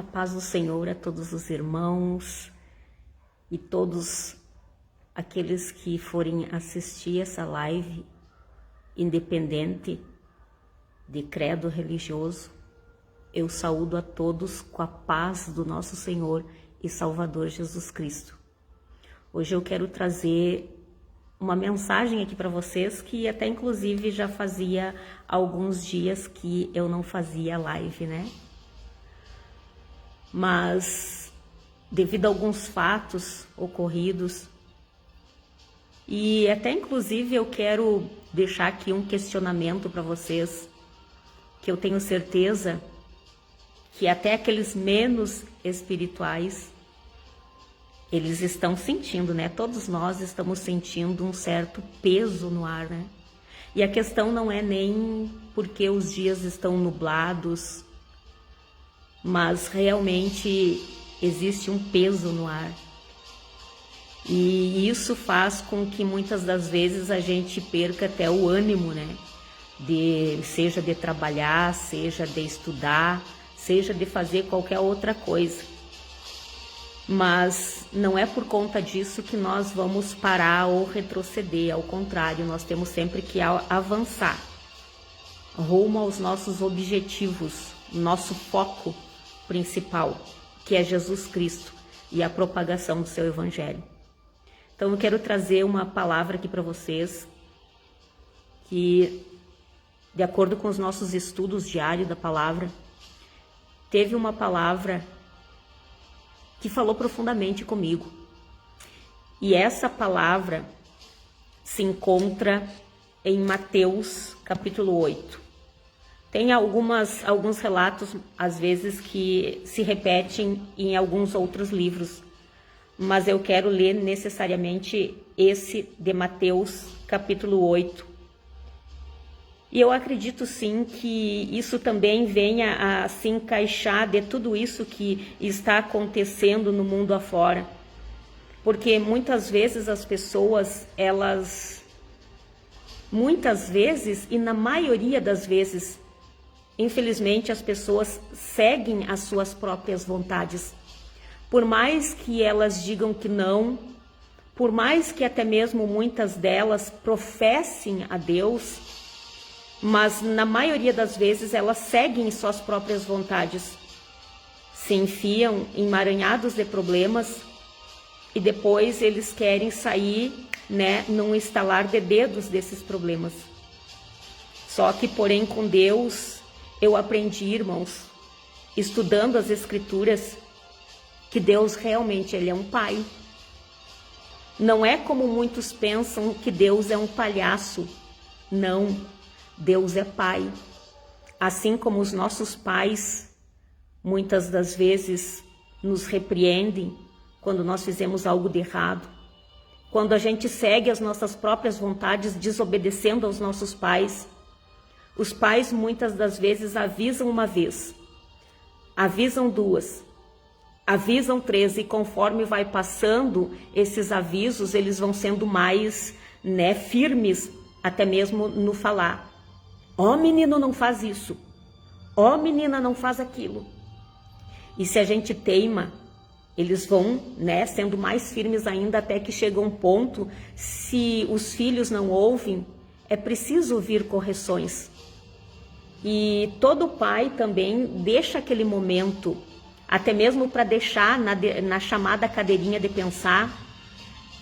A paz do Senhor a todos os irmãos e todos aqueles que forem assistir essa live, independente de credo religioso. Eu saúdo a todos com a paz do nosso Senhor e Salvador Jesus Cristo. Hoje eu quero trazer uma mensagem aqui para vocês que até inclusive já fazia alguns dias que eu não fazia live, né? Mas devido a alguns fatos ocorridos, e até inclusive eu quero deixar aqui um questionamento para vocês, que eu tenho certeza que até aqueles menos espirituais, eles estão sentindo, né? Todos nós estamos sentindo um certo peso no ar, né? E a questão não é nem porque os dias estão nublados, mas realmente existe um peso no ar. E isso faz com que muitas das vezes a gente perca até o ânimo, né? Seja de trabalhar, seja de estudar, seja de fazer qualquer outra coisa. Mas não é por conta disso que nós vamos parar ou retroceder, ao contrário, nós temos sempre que avançar rumo aos nossos objetivos, nosso foco principal, que é Jesus Cristo e a propagação do seu Evangelho. Então eu quero trazer uma palavra aqui para vocês que, de acordo com os nossos estudos diários da palavra, teve uma palavra que falou profundamente comigo. E essa palavra se encontra em Mateus capítulo 8. Tem alguns relatos, às vezes, que se repetem em alguns outros livros, mas eu quero ler necessariamente esse de Mateus capítulo 8. E eu acredito sim que isso também venha a se encaixar de tudo isso que está acontecendo no mundo afora. Porque muitas vezes as pessoas, muitas vezes e na maioria das vezes, infelizmente as pessoas seguem as suas próprias vontades. Por mais que elas digam que não, por mais que até mesmo muitas delas professem a Deus, mas na maioria das vezes elas seguem suas próprias vontades, se enfiam emaranhados de problemas e depois eles querem sair, né, num estalar de dedos desses problemas. Só que, porém, com Deus, eu aprendi, irmãos, estudando as Escrituras, que Deus realmente ele é um pai. Não é como muitos pensam que Deus é um palhaço. Não. Deus é pai, assim como os nossos pais muitas das vezes nos repreendem quando nós fizemos algo de errado, quando a gente segue as nossas próprias vontades desobedecendo aos nossos pais. Os pais muitas das vezes avisam uma vez, avisam duas, avisam três, e conforme vai passando esses avisos, eles vão sendo mais, né, firmes, até mesmo no falar. Ó, menino, não faz isso. Ó, menina, não faz aquilo. E se a gente teima, eles vão, né, sendo mais firmes ainda, até que chega um ponto, se os filhos não ouvem, é preciso ouvir correções. E todo pai também deixa aquele momento, até mesmo para deixar na chamada cadeirinha de pensar,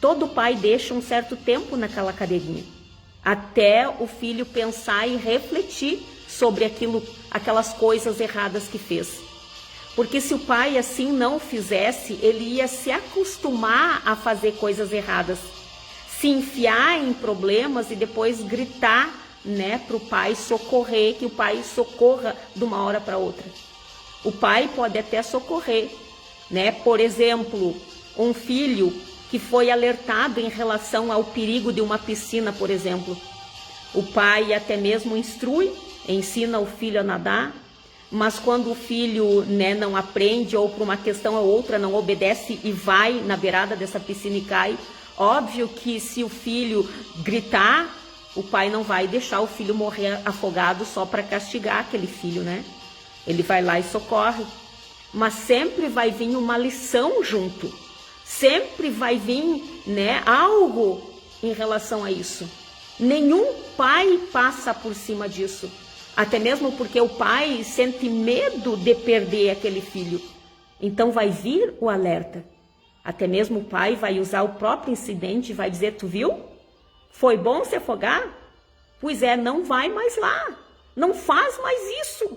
todo pai deixa um certo tempo naquela cadeirinha, até o filho pensar e refletir sobre aquelas coisas erradas que fez. Porque se o pai assim não fizesse, ele ia se acostumar a fazer coisas erradas, se enfiar em problemas e depois gritar, né, para o pai socorrer, que o pai socorra de uma hora para outra. O pai pode até socorrer, né? Por exemplo, um filho que foi alertado em relação ao perigo de uma piscina, por exemplo. O pai até mesmo instrui, ensina o filho a nadar, mas quando o filho, né, não aprende ou por uma questão ou outra não obedece e vai na beirada dessa piscina e cai, óbvio que se o filho gritar, o pai não vai deixar o filho morrer afogado só para castigar aquele filho, né? Ele vai lá e socorre. mas sempre vai vir uma lição junto. Sempre vai vir, né, algo em relação a isso. Nenhum pai passa por cima disso. Até mesmo porque o pai sente medo de perder aquele filho. Então vai vir o alerta. Até mesmo o pai vai usar o próprio incidente e vai dizer, tu viu? Foi bom se afogar? Pois é, não vai mais lá. Não faz mais isso.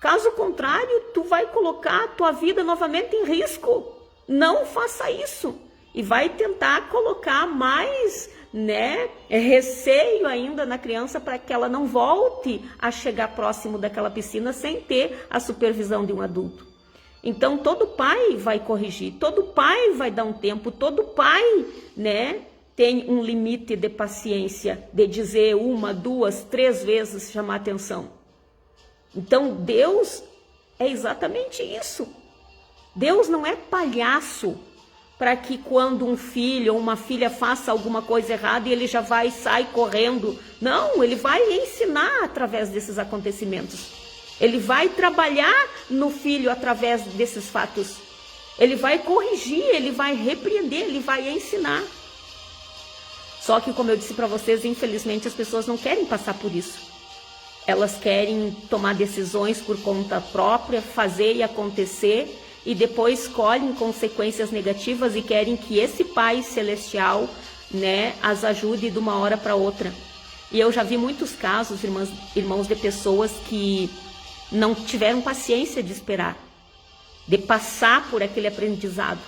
Caso contrário, tu vai colocar a tua vida novamente em risco. Não faça isso. E vai tentar colocar mais, né, receio ainda na criança para que ela não volte a chegar próximo daquela piscina sem ter a supervisão de um adulto. Então todo pai vai corrigir, todo pai vai dar um tempo, todo pai, né, tem um limite de paciência de dizer 1, 2, 3 vezes chamar atenção. Então Deus é exatamente isso. Deus não é palhaço para que quando um filho ou uma filha faça alguma coisa errada e ele já vai e sai correndo. Não, ele vai ensinar através desses acontecimentos. Ele vai trabalhar no filho através desses fatos. Ele vai corrigir, ele vai repreender, ele vai ensinar. Só que, como eu disse para vocês, infelizmente as pessoas não querem passar por isso. Elas querem tomar decisões por conta própria, fazer e acontecer, e depois colhem consequências negativas e querem que esse Pai Celestial, né, as ajude de uma hora para outra. E eu já vi muitos casos, irmãos, de pessoas que não tiveram paciência de esperar, de passar por aquele aprendizado,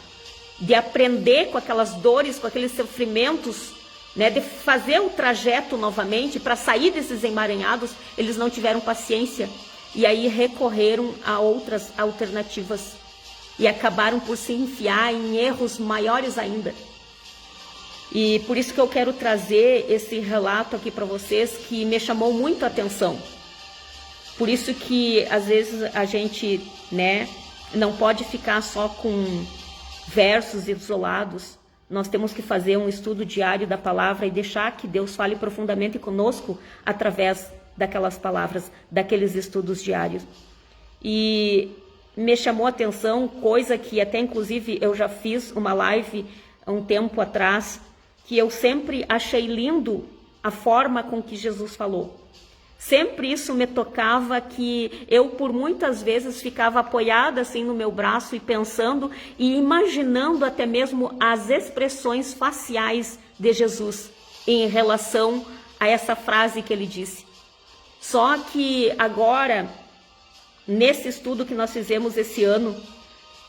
de aprender com aquelas dores, com aqueles sofrimentos, né, de fazer o trajeto novamente para sair desses emaranhados. Eles não tiveram paciência e aí recorreram a outras alternativas e acabaram por se enfiar em erros maiores ainda. E por isso que eu quero trazer esse relato aqui para vocês, que me chamou muito a atenção. Por isso que às vezes a gente, né, não pode ficar só com versos isolados. Nós temos que fazer um estudo diário da palavra e deixar que Deus fale profundamente conosco através daquelas palavras, daqueles estudos diários. E me chamou a atenção, coisa que até inclusive eu já fiz uma live há um tempo atrás, que eu sempre achei lindo a forma com que Jesus falou. Sempre isso me tocava, que eu por muitas vezes ficava apoiada assim no meu braço e pensando e imaginando até mesmo as expressões faciais de Jesus em relação a essa frase que ele disse. Só que agora, nesse estudo que nós fizemos esse ano,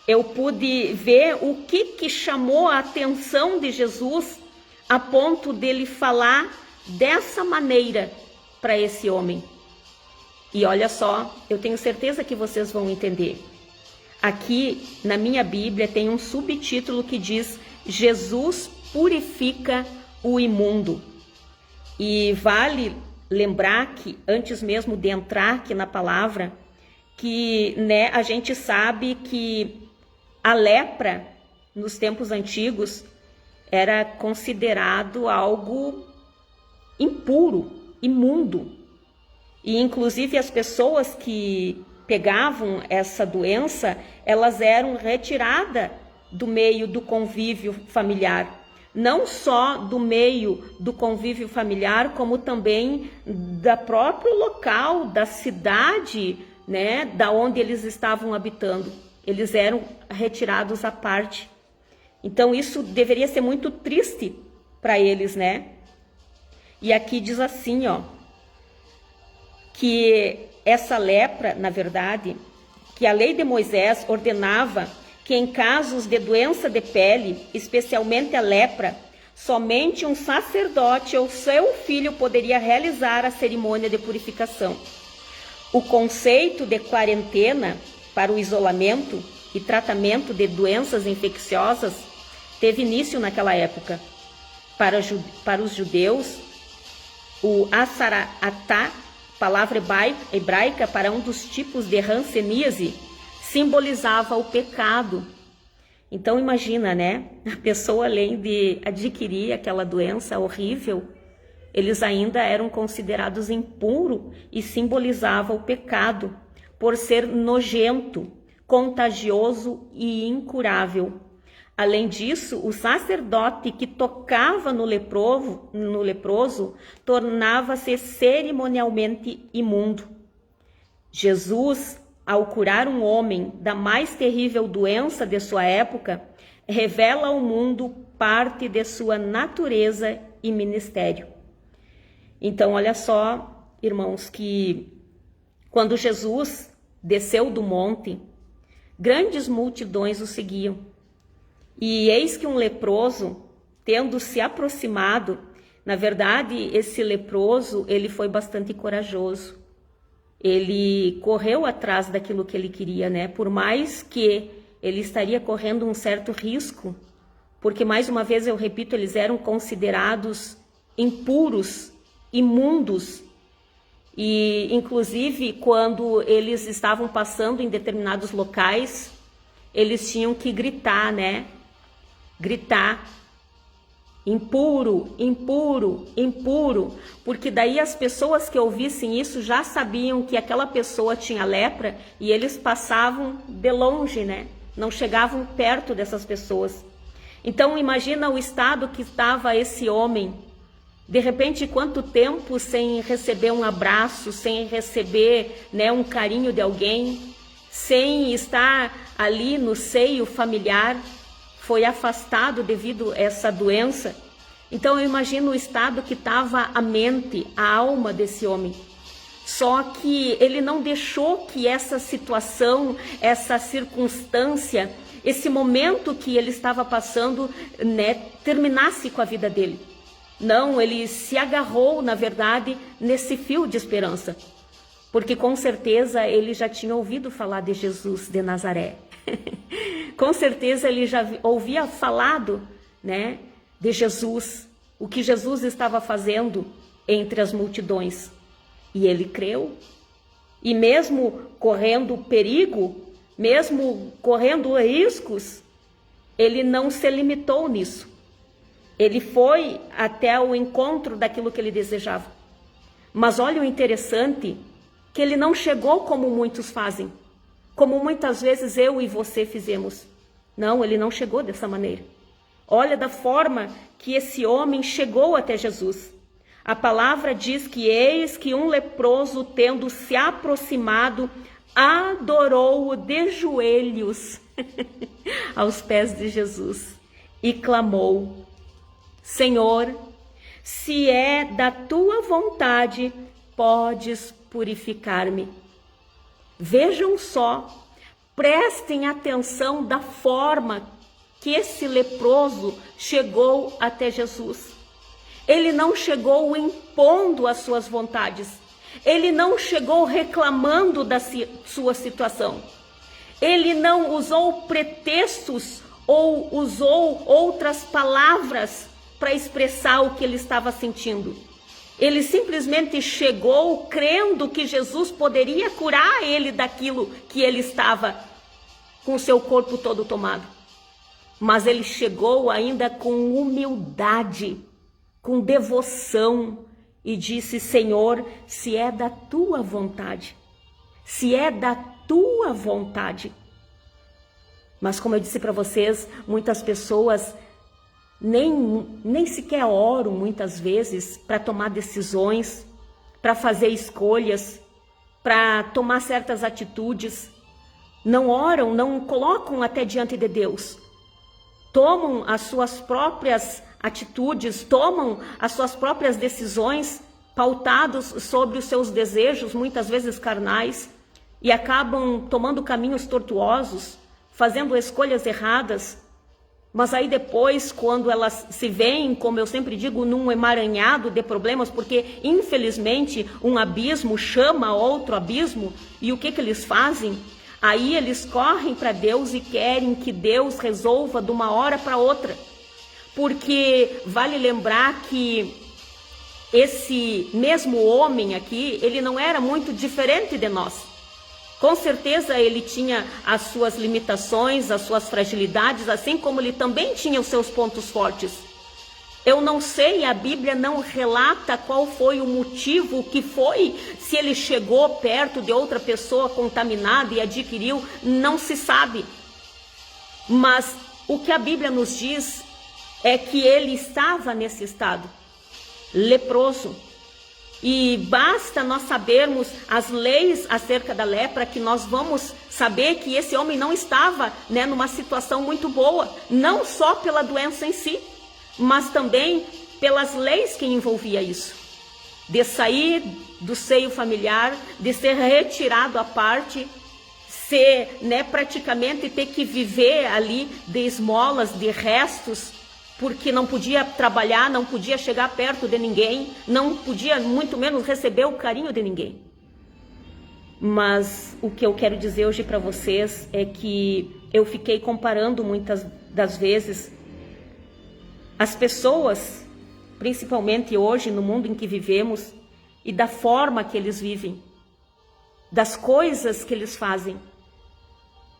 eu pude ver o que chamou a atenção de Jesus a ponto dele falar dessa maneira para esse homem. E olha só, eu tenho certeza que vocês vão entender. Aqui na minha Bíblia tem um subtítulo que diz: Jesus purifica o imundo. E vale lembrar que, antes mesmo de entrar aqui na palavra, que, né, a gente sabe que a lepra nos tempos antigos era considerado algo impuro, imundo. E inclusive as pessoas que pegavam essa doença, elas eram retiradas do meio do convívio familiar. Não só do meio do convívio familiar, como também da próprio local, da cidade, né, da onde eles estavam habitando. Eles eram retirados à parte. Então isso deveria ser muito triste para eles, né? E aqui diz assim, ó, que essa lepra, na verdade, que a lei de Moisés ordenava que em casos de doença de pele, especialmente a lepra, somente um sacerdote ou seu filho poderia realizar a cerimônia de purificação. O conceito de quarentena para o isolamento e tratamento de doenças infecciosas teve início naquela época. Para os judeus, o Assaratá, palavra hebraica para um dos tipos de hanseníase, simbolizava o pecado. Então imagina, né? A pessoa, além de adquirir aquela doença horrível, eles ainda eram considerados impuros e simbolizava o pecado por ser nojento, contagioso e incurável. Além disso, o sacerdote que tocava no leproso tornava-se cerimonialmente imundo. Jesus, ao curar um homem da mais terrível doença de sua época, revela ao mundo parte de sua natureza e ministério. Então, olha só, irmãos, que quando Jesus desceu do monte, grandes multidões o seguiam. E eis que um leproso, tendo se aproximado, na verdade, esse leproso, ele foi bastante corajoso. Ele correu atrás daquilo que ele queria, né? Por mais que ele estaria correndo um certo risco, porque, mais uma vez, eu repito, eles eram considerados impuros, imundos. E, inclusive, quando eles estavam passando em determinados locais, eles tinham que gritar, né? Gritar, impuro, impuro, impuro, porque daí as pessoas que ouvissem isso já sabiam que aquela pessoa tinha lepra e eles passavam de longe, né? Não chegavam perto dessas pessoas. Então imagina o estado que estava esse homem. De repente, quanto tempo sem receber um abraço, sem receber, né, um carinho de alguém, sem estar ali no seio familiar, foi afastado devido a essa doença. Então eu imagino o estado que estava a mente, a alma desse homem. Só que ele não deixou que essa situação, essa circunstância, esse momento que ele estava passando, né, terminasse com a vida dele. Não, ele se agarrou, na verdade, nesse fio de esperança. Porque com certeza ele já tinha ouvido falar de Jesus de Nazaré. Com certeza ele já ouvia falado, né, de Jesus, o que Jesus estava fazendo entre as multidões. E ele creu. E mesmo correndo perigo, mesmo correndo riscos, ele não se limitou nisso. Ele foi até o encontro daquilo que ele desejava. Mas olha o interessante, que ele não chegou como muitos fazem, como muitas vezes eu e você fizemos. Não, ele não chegou dessa maneira. Olha da forma que esse homem chegou até Jesus. A palavra diz que eis que um leproso, tendo se aproximado, adorou-o de joelhos aos pés de Jesus e clamou: Senhor, se é da tua vontade, podes purificar-me. Vejam só, prestem atenção da forma que esse leproso chegou até Jesus. Ele não chegou impondo as suas vontades. Ele não chegou reclamando da sua situação. Ele não usou pretextos ou usou outras palavras para expressar o que ele estava sentindo. Ele simplesmente chegou crendo que Jesus poderia curar ele daquilo que ele estava com o seu corpo todo tomado. Mas ele chegou ainda com humildade, com devoção e disse: Senhor, se é da tua vontade, se é da tua vontade. Mas como eu disse para vocês, muitas pessoas nem sequer oram muitas vezes para tomar decisões, para fazer escolhas, para tomar certas atitudes. Não oram, não colocam até diante de Deus. Tomam as suas próprias atitudes, tomam as suas próprias decisões pautados sobre os seus desejos, muitas vezes carnais, e acabam tomando caminhos tortuosos, fazendo escolhas erradas. Mas aí depois, quando elas se veem, como eu sempre digo, num emaranhado de problemas, porque infelizmente um abismo chama outro abismo, e o que eles fazem? Aí eles correm para Deus e querem que Deus resolva de uma hora para outra. Porque vale lembrar que esse mesmo homem aqui, ele não era muito diferente de nós. Com certeza ele tinha as suas limitações, as suas fragilidades, assim como ele também tinha os seus pontos fortes. Eu não sei, a Bíblia não relata qual foi o motivo, o que foi, se ele chegou perto de outra pessoa contaminada e adquiriu, não se sabe. Mas o que a Bíblia nos diz é que ele estava nesse estado, leproso. E basta nós sabermos as leis acerca da lepra, que nós vamos saber que esse homem não estava, numa situação muito boa, não só pela doença em si, mas também pelas leis que envolvia isso. De sair do seio familiar, de ser retirado à parte, ser, praticamente ter que viver ali de esmolas, de restos, porque não podia trabalhar, não podia chegar perto de ninguém, não podia muito menos receber o carinho de ninguém. Mas o que eu quero dizer hoje para vocês é que eu fiquei comparando muitas das vezes as pessoas, principalmente hoje no mundo em que vivemos, e da forma que eles vivem, das coisas que eles fazem.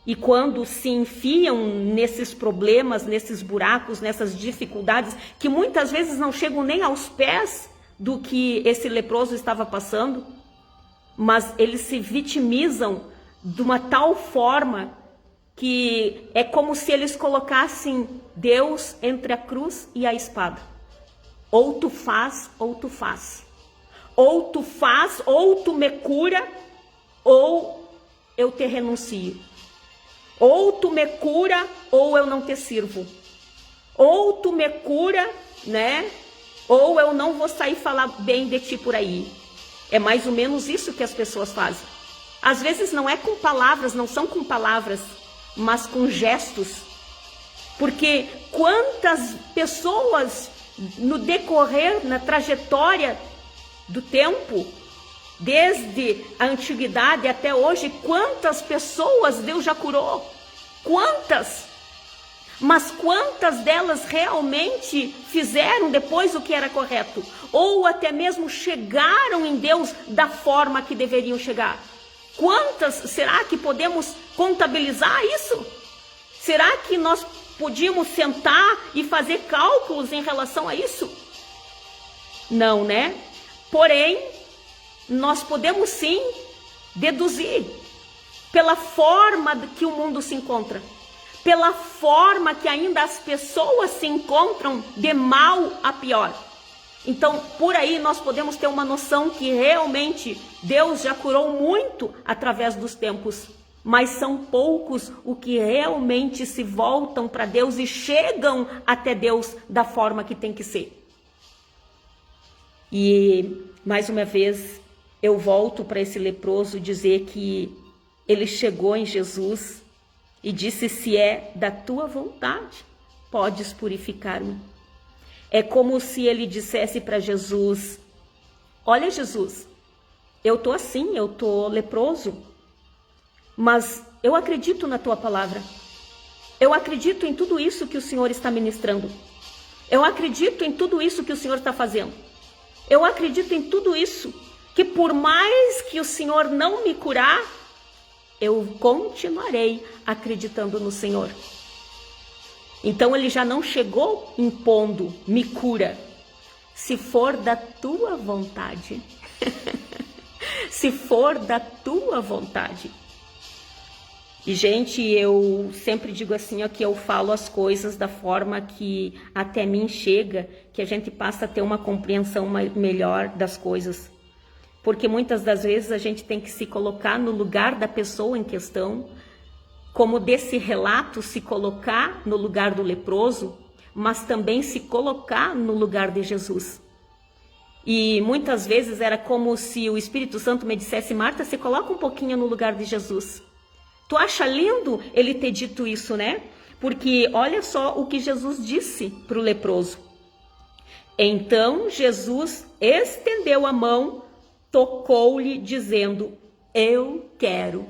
E quando se enfiam nesses problemas, nesses buracos, nessas dificuldades, que muitas vezes não chegam nem aos pés do que esse leproso estava passando, mas eles se vitimizam de uma tal forma que é como se eles colocassem Deus entre a cruz e a espada. Ou tu faz, ou tu faz. Ou tu faz, ou tu me cura, ou eu te renuncio. Ou tu me cura, ou eu não te sirvo. Ou tu me cura, ou eu não vou sair falar bem de ti por aí. É mais ou menos isso que as pessoas fazem. Às vezes não é com palavras, não são com palavras, mas com gestos. Porque quantas pessoas no decorrer, na trajetória do tempo, desde a antiguidade até hoje, quantas pessoas Deus já curou? Quantas? Mas quantas delas realmente fizeram depois o que era correto? Ou até mesmo chegaram em Deus da forma que deveriam chegar? Quantas será que podemos contabilizar isso? Será que nós podíamos sentar e fazer cálculos em relação a isso? Não, Porém, nós podemos sim deduzir pela forma que o mundo se encontra, pela forma que ainda as pessoas se encontram de mal a pior. Então, por aí nós podemos ter uma noção que realmente Deus já curou muito através dos tempos, mas são poucos os que realmente se voltam para Deus e chegam até Deus da forma que tem que ser. E, mais uma vez, eu volto para esse leproso dizer que ele chegou em Jesus e disse: se é da tua vontade, podes purificar-me. É como se ele dissesse para Jesus: olha, Jesus, eu tô assim, eu tô leproso, mas eu acredito na tua palavra. Eu acredito em tudo isso que o Senhor está ministrando. Eu acredito em tudo isso que o Senhor está fazendo. Eu acredito em tudo isso, que por mais que o Senhor não me curar, eu continuarei acreditando no Senhor. Então ele já não chegou impondo: me cura, se for da tua vontade. Se for da tua vontade. E, gente, eu sempre digo assim, que eu falo as coisas da forma que até mim chega, que a gente passa a ter uma compreensão melhor das coisas. Porque muitas das vezes a gente tem que se colocar no lugar da pessoa em questão, como desse relato, se colocar no lugar do leproso, mas também se colocar no lugar de Jesus. E muitas vezes era como se o Espírito Santo me dissesse: Marta, se coloca um pouquinho no lugar de Jesus. Tu acha lindo ele ter dito isso, Porque olha só o que Jesus disse para o leproso. Então Jesus estendeu a mão, tocou-lhe, dizendo: eu quero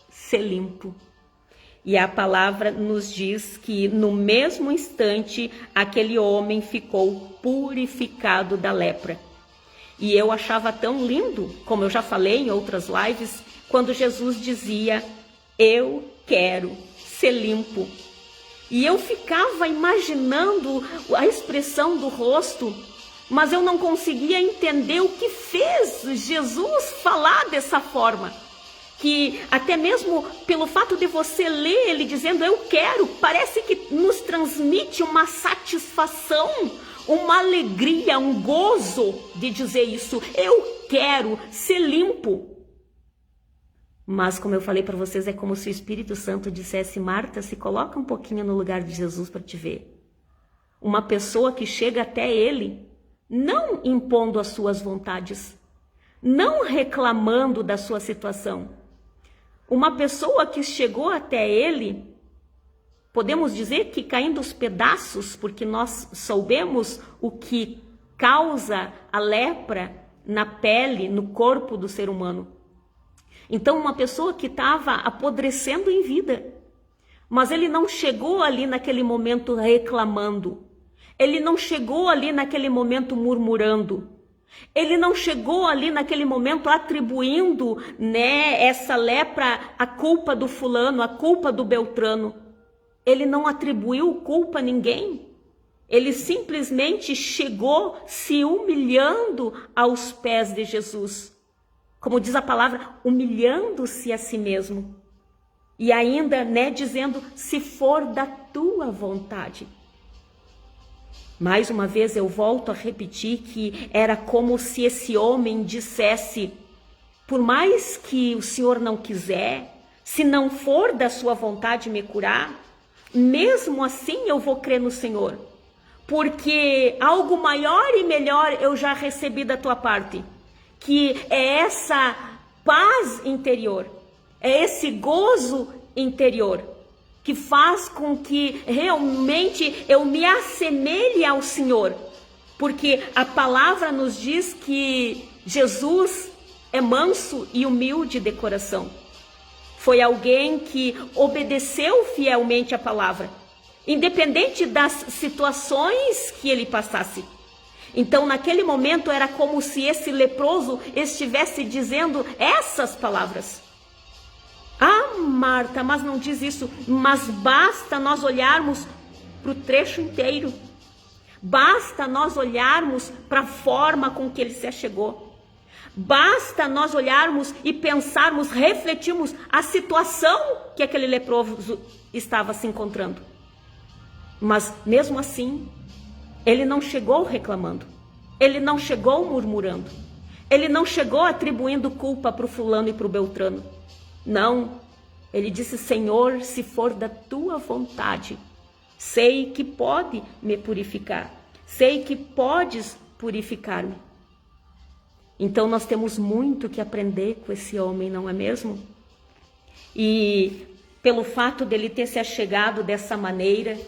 ser limpo. E a palavra nos diz que no mesmo instante aquele homem ficou purificado da lepra. E eu achava tão lindo, como eu já falei em outras lives, quando Jesus dizia: eu quero ser limpo. E eu ficava imaginando a expressão do rosto, mas eu não conseguia entender o que fez Jesus falar dessa forma. Que até mesmo pelo fato de você ler ele dizendo eu quero, parece que nos transmite uma satisfação, uma alegria, um gozo de dizer isso. Eu quero ser limpo. Mas como eu falei para vocês, é como se o Espírito Santo dissesse: Marta, se coloca um pouquinho no lugar de Jesus para te ver. Uma pessoa que chega até ele, não impondo as suas vontades, não reclamando da sua situação. Uma pessoa que chegou até ele, podemos dizer que caindo aos pedaços, porque nós soubemos o que causa a lepra na pele, no corpo do ser humano. Então, uma pessoa que estava apodrecendo em vida, mas ele não chegou ali naquele momento reclamando, ele não chegou ali naquele momento murmurando, ele não chegou ali naquele momento atribuindo, essa lepra a culpa do fulano, a culpa do Beltrano. Ele não atribuiu culpa a ninguém. Ele simplesmente chegou se humilhando aos pés de Jesus. Como diz a palavra, humilhando-se a si mesmo. E ainda, dizendo, se for da tua vontade. Mais uma vez eu volto a repetir que era como se esse homem dissesse: por mais que o Senhor não quiser, se não for da sua vontade me curar, mesmo assim eu vou crer no Senhor, porque algo maior e melhor eu já recebi da tua parte, que é essa paz interior, é esse gozo interior, que faz com que realmente eu me assemelhe ao Senhor, porque a palavra nos diz que Jesus é manso e humilde de coração. Foi alguém que obedeceu fielmente a palavra, independente das situações que ele passasse. Então, naquele momento, era como se esse leproso estivesse dizendo essas palavras. Ah, Marta, mas não diz isso. Mas basta nós olharmos para o trecho inteiro. Basta nós olharmos para a forma com que ele se achegou. Basta nós olharmos e pensarmos, refletirmos a situação que aquele leproso estava se encontrando. Mas mesmo assim, ele não chegou reclamando. Ele não chegou murmurando. Ele não chegou atribuindo culpa para o fulano e para o Beltrano. Não, ele disse: Senhor, se for da tua vontade, sei que pode me purificar, sei que podes purificar-me. Então nós temos muito que aprender com esse homem, não é mesmo? E pelo fato dele ter se achegado dessa maneira,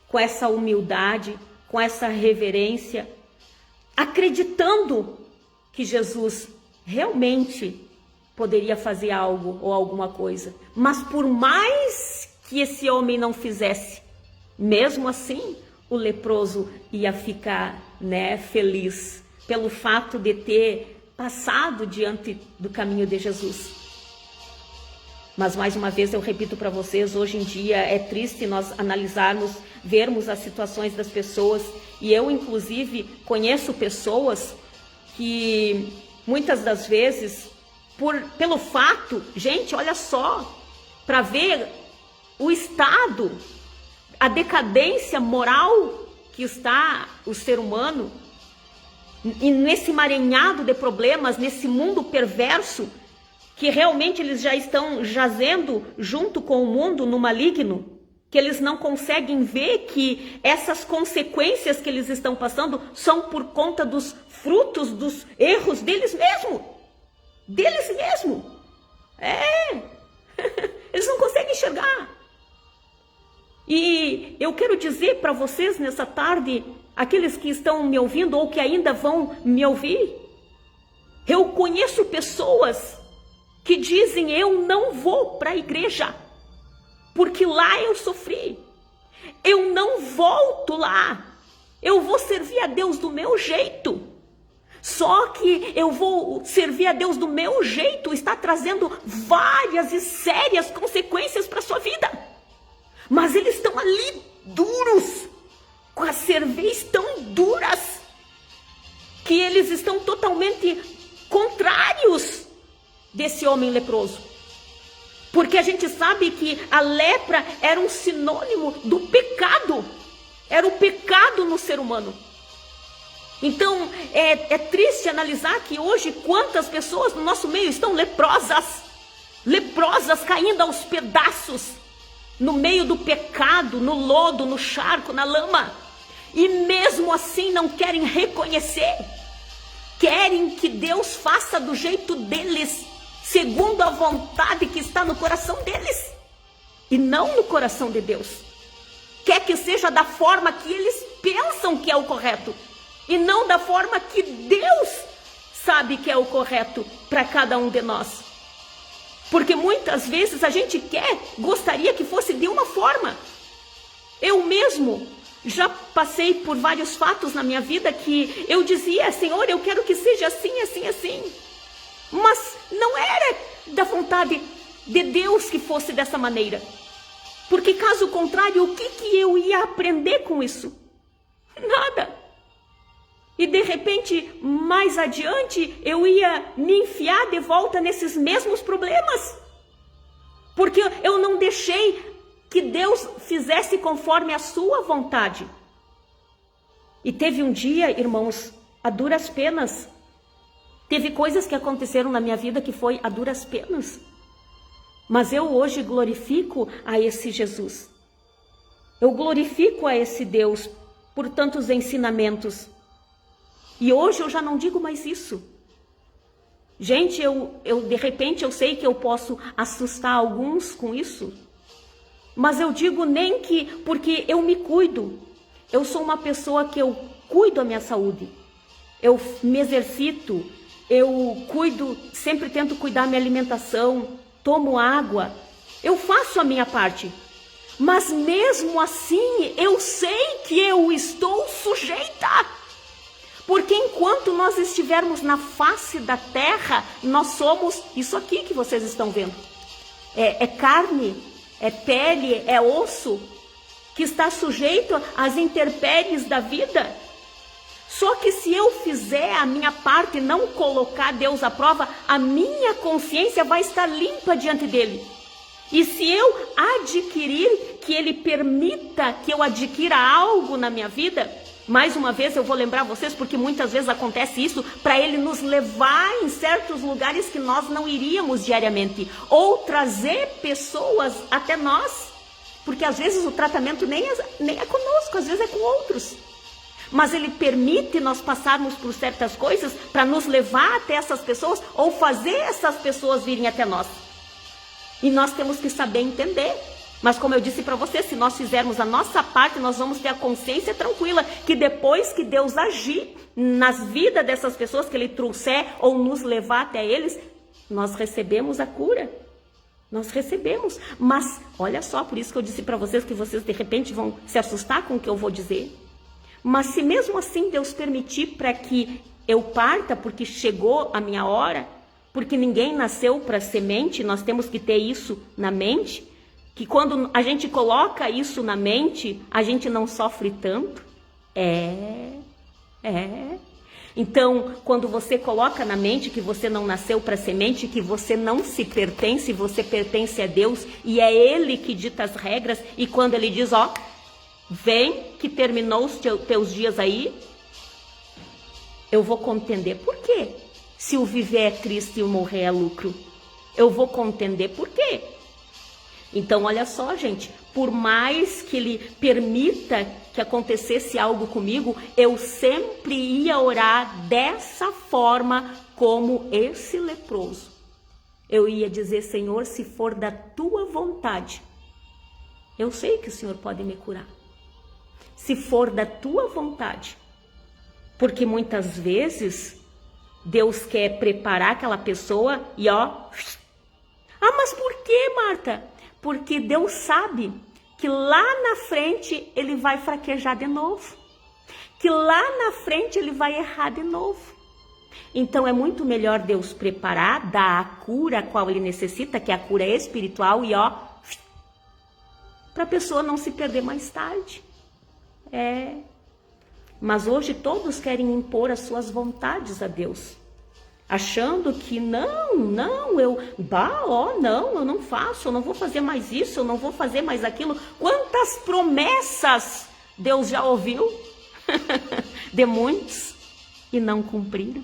com essa humildade, com essa reverência, acreditando que Jesus realmente poderia fazer algo ou alguma coisa, mas por mais que esse homem não fizesse, mesmo assim o leproso ia ficar feliz pelo fato de ter passado diante do caminho de Jesus. Mas mais uma vez eu repito para vocês, hoje em dia é triste nós analisarmos, vermos as situações das pessoas, e eu inclusive conheço pessoas que muitas das vezes pelo fato, gente, olha só, para ver o estado, a decadência moral que está o ser humano, e nesse emaranhado de problemas, nesse mundo perverso, que realmente eles já estão jazendo junto com o mundo no maligno, que eles não conseguem ver que essas consequências que eles estão passando são por conta dos frutos, dos erros deles mesmos. Deles mesmo. Eles não conseguem enxergar. E eu quero dizer para vocês nessa tarde, aqueles que estão me ouvindo ou que ainda vão me ouvir, eu conheço pessoas que dizem: eu não vou para a igreja, porque lá eu sofri, eu não volto lá, eu vou servir a Deus do meu jeito. Só que eu vou servir a Deus do meu jeito está trazendo várias e sérias consequências para a sua vida. Mas eles estão ali duros, com as cerveias tão duras, que eles estão totalmente contrários desse homem leproso. Porque a gente sabe que a lepra era um sinônimo do pecado. Era o pecado no ser humano. Então, é triste analisar que hoje quantas pessoas no nosso meio estão leprosas. Leprosas caindo aos pedaços, no meio do pecado, no lodo, no charco, na lama. E mesmo assim não querem reconhecer. Querem que Deus faça do jeito deles, segundo a vontade que está no coração deles, e não no coração de Deus. Quer que seja da forma que eles pensam que é o correto, e não da forma que Deus sabe que é o correto para cada um de nós. Porque muitas vezes a gente gostaria que fosse de uma forma. Eu mesmo já passei por vários fatos na minha vida que eu dizia: Senhor, eu quero que seja assim, assim, assim. Mas não era da vontade de Deus que fosse dessa maneira. Porque caso contrário, o que eu ia aprender com isso? Nada. E de repente, mais adiante, eu ia me enfiar de volta nesses mesmos problemas. Porque eu não deixei que Deus fizesse conforme a sua vontade. E teve um dia, irmãos, a duras penas. Teve coisas que aconteceram na minha vida que foi a duras penas. Mas eu hoje glorifico a esse Jesus. Eu glorifico a esse Deus por tantos ensinamentos. E hoje eu já não digo mais isso. Gente, eu de repente eu sei que eu posso assustar alguns com isso. Mas eu digo nem que, porque eu me cuido. Eu sou uma pessoa que eu cuido da minha saúde. Eu me exercito, eu cuido, sempre tento cuidar da minha alimentação, tomo água. Eu faço a minha parte. Mas mesmo assim, eu sei que eu estou sujeita. Porque enquanto nós estivermos na face da terra, nós somos isso aqui que vocês estão vendo. É carne, é pele, é osso, que está sujeito às intempéries da vida. Só que se eu fizer a minha parte e não colocar Deus à prova, a minha consciência vai estar limpa diante dele. E se eu adquirir, que ele permita que eu adquira algo na minha vida, mais uma vez eu vou lembrar vocês, porque muitas vezes acontece isso, para ele nos levar em certos lugares que nós não iríamos diariamente, ou trazer pessoas até nós, porque às vezes o tratamento nem é conosco, às vezes é com outros. Mas ele permite nós passarmos por certas coisas para nos levar até essas pessoas, ou fazer essas pessoas virem até nós. E nós temos que saber entender. Mas como eu disse para você, se nós fizermos a nossa parte, nós vamos ter a consciência tranquila que depois que Deus agir nas vidas dessas pessoas que Ele trouxer ou nos levar até eles, nós recebemos a cura. Nós recebemos. Mas olha só, por isso que eu disse para vocês que vocês de repente vão se assustar com o que eu vou dizer. Mas se mesmo assim Deus permitir para que eu parta, porque chegou a minha hora, porque ninguém nasceu para semente, nós temos que ter isso na mente, que quando a gente coloca isso na mente, a gente não sofre tanto. Então, quando você coloca na mente que você não nasceu para semente, que você não se pertence, você pertence a Deus, e é Ele que dita as regras, e quando Ele diz, ó, vem que terminou os teus dias aí, eu vou contender. Por quê? Se o viver é Cristo e o morrer é lucro. Eu vou contender por quê? Então, olha só, gente, por mais que Ele permita que acontecesse algo comigo, eu sempre ia orar dessa forma como esse leproso. Eu ia dizer, Senhor, se for da Tua vontade, eu sei que o Senhor pode me curar. Se for da Tua vontade, porque muitas vezes Deus quer preparar aquela pessoa e ó... Ah, mas por que, Marta? Porque Deus sabe que lá na frente ele vai fraquejar de novo. Que lá na frente ele vai errar de novo. Então é muito melhor Deus preparar, dar a cura a qual ele necessita, que é a cura espiritual, e ó, para a pessoa não se perder mais tarde. Mas hoje todos querem impor as suas vontades a Deus, achando que não, eu não faço, eu não vou fazer mais isso, eu não vou fazer mais aquilo. Quantas promessas Deus já ouviu de muitos e não cumpriram?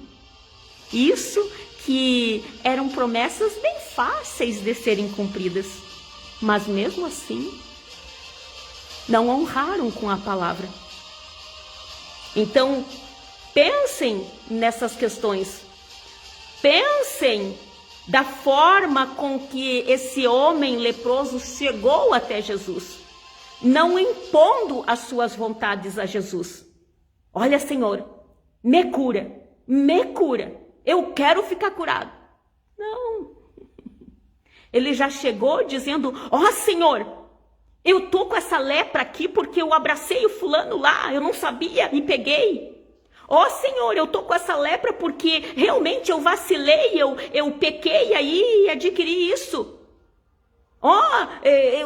Isso que eram promessas bem fáceis de serem cumpridas, mas mesmo assim não honraram com a palavra. Então, pensem nessas questões. Pensem da forma com que esse homem leproso chegou até Jesus, não impondo as suas vontades a Jesus. Olha, Senhor, me cura, eu quero ficar curado. Não. Ele já chegou dizendo: Senhor, eu tô com essa lepra aqui porque eu abracei o fulano lá, eu não sabia e peguei. Senhor, eu tô com essa lepra porque realmente eu vacilei, eu pequei aí e adquiri isso.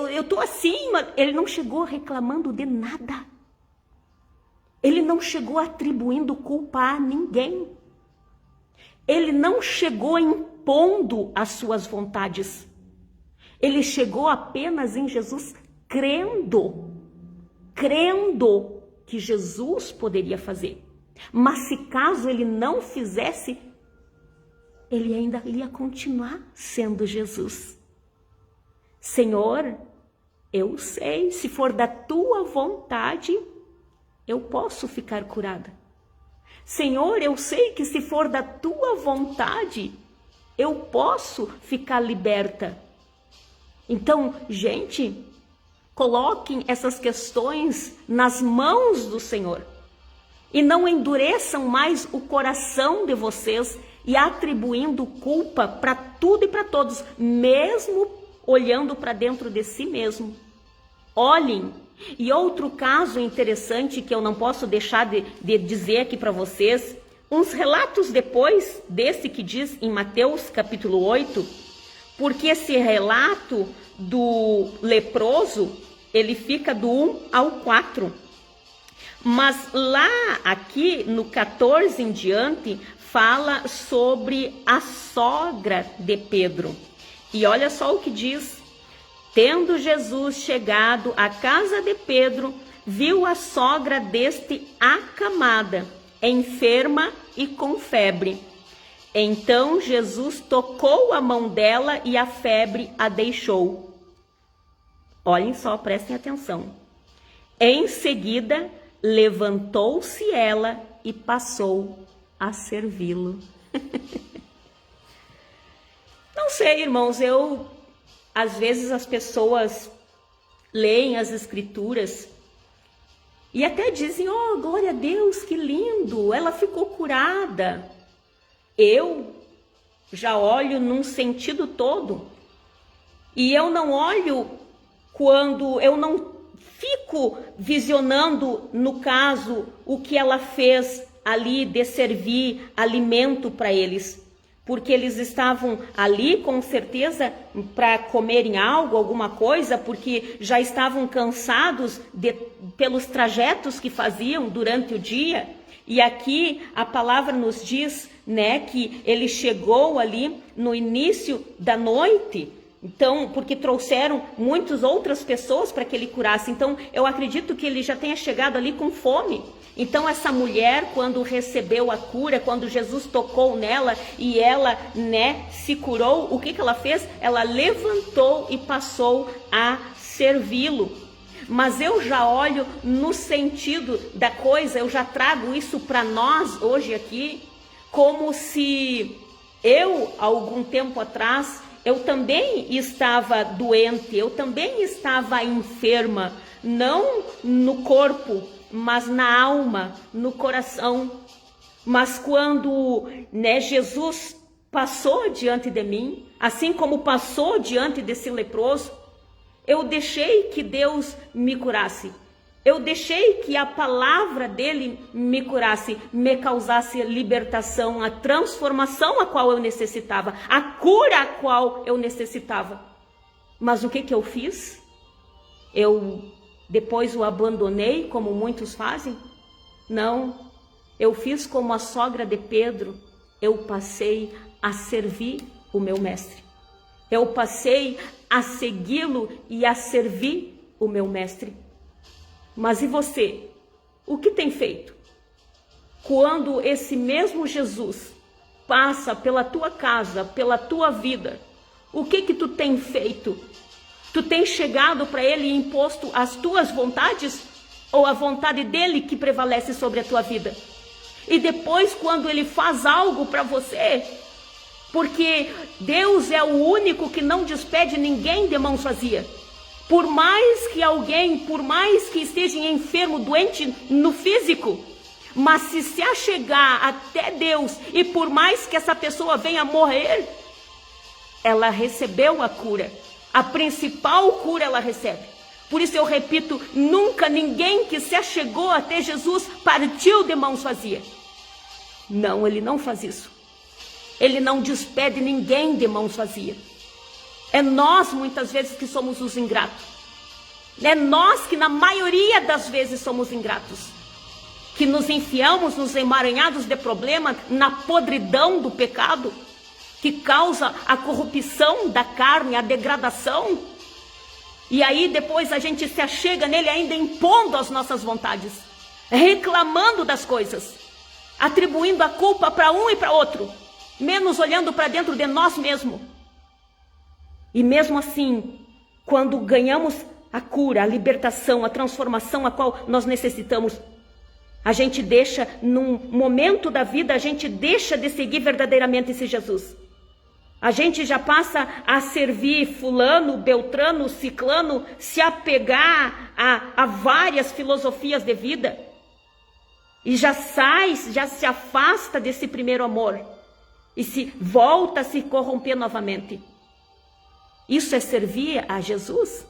Eu tô assim, mas ele não chegou reclamando de nada. Ele não chegou atribuindo culpa a ninguém. Ele não chegou impondo as suas vontades. Ele chegou apenas em Jesus crendo que Jesus poderia fazer. Mas se caso ele não fizesse, ele ainda ia continuar sendo Jesus. Senhor, eu sei, se for da tua vontade, eu posso ficar curada. Senhor, eu sei que se for da tua vontade, eu posso ficar liberta. Então, gente, coloquem essas questões nas mãos do Senhor. E não endureçam mais o coração de vocês e atribuindo culpa para tudo e para todos, mesmo olhando para dentro de si mesmo. Olhem. E outro caso interessante que eu não posso deixar de dizer aqui para vocês, uns relatos depois desse que diz em Mateus capítulo 8, porque esse relato do leproso, ele fica do 1 ao 4. Mas lá, aqui no 14 em diante, fala sobre a sogra de Pedro. E olha só o que diz: tendo Jesus chegado à casa de Pedro, viu a sogra deste acamada, enferma e com febre. Então Jesus tocou a mão dela e a febre a deixou. Olhem só, prestem atenção. Em seguida, levantou-se ela e passou a servi-lo. Não sei, irmãos, às vezes as pessoas leem as escrituras e até dizem: glória a Deus, que lindo, ela ficou curada. Eu já olho num sentido todo, e eu não olho quando eu não fico visionando, no caso, o que ela fez ali de servir alimento para eles, porque eles estavam ali com certeza para comerem algo, alguma coisa, porque já estavam cansados pelos trajetos que faziam durante o dia. E aqui a palavra nos diz, que ele chegou ali no início da noite. Então, porque trouxeram muitas outras pessoas para que ele curasse. Então, eu acredito que ele já tenha chegado ali com fome. Então, essa mulher, quando recebeu a cura, quando Jesus tocou nela e ela, se curou, o que ela fez? Ela levantou e passou a servi-lo. Mas eu já olho no sentido da coisa, eu já trago isso para nós hoje aqui, como se eu, algum tempo atrás, eu também estava doente, eu também estava enferma, não no corpo, mas na alma, no coração. Mas quando Jesus passou diante de mim, assim como passou diante desse leproso, eu deixei que Deus me curasse. Eu deixei que a palavra dele me curasse, me causasse libertação, a transformação a qual eu necessitava, a cura a qual eu necessitava. Mas o que eu fiz? eu depois o abandonei, como muitos fazem? Não, eu fiz como a sogra de Pedro, eu passei a servir o meu mestre. Eu passei a segui-lo e a servir o meu mestre. Mas e você? O que tem feito? Quando esse mesmo Jesus passa pela tua casa, pela tua vida, o que tu tem feito? Tu tem chegado para ele e imposto as tuas vontades ou a vontade dele que prevalece sobre a tua vida? E depois, quando ele faz algo para você, porque Deus é o único que não despede ninguém de mãos vazias. Por mais que alguém, por mais que esteja enfermo, doente no físico, mas se achegar até Deus e por mais que essa pessoa venha morrer, ela recebeu a cura. A principal cura ela recebe. Por isso eu repito, nunca ninguém que se achegou até Jesus partiu de mãos vazias. Não, ele não faz isso. Ele não despede ninguém de mãos vazias. É nós muitas vezes que somos os ingratos. É nós que na maioria das vezes somos ingratos. Que nos enfiamos nos emaranhados de problema, na podridão do pecado, que causa a corrupção da carne, a degradação. E aí depois a gente se achega nele ainda impondo as nossas vontades, reclamando das coisas, atribuindo a culpa para um e para outro, menos olhando para dentro de nós mesmos. E mesmo assim, quando ganhamos a cura, a libertação, a transformação a qual nós necessitamos, a gente deixa, num momento da vida, a gente deixa de seguir verdadeiramente esse Jesus. A gente já passa a servir fulano, beltrano, ciclano, se apegar a várias filosofias de vida. E já se afasta desse primeiro amor. E se volta a se corromper novamente. Isso é servir a Jesus?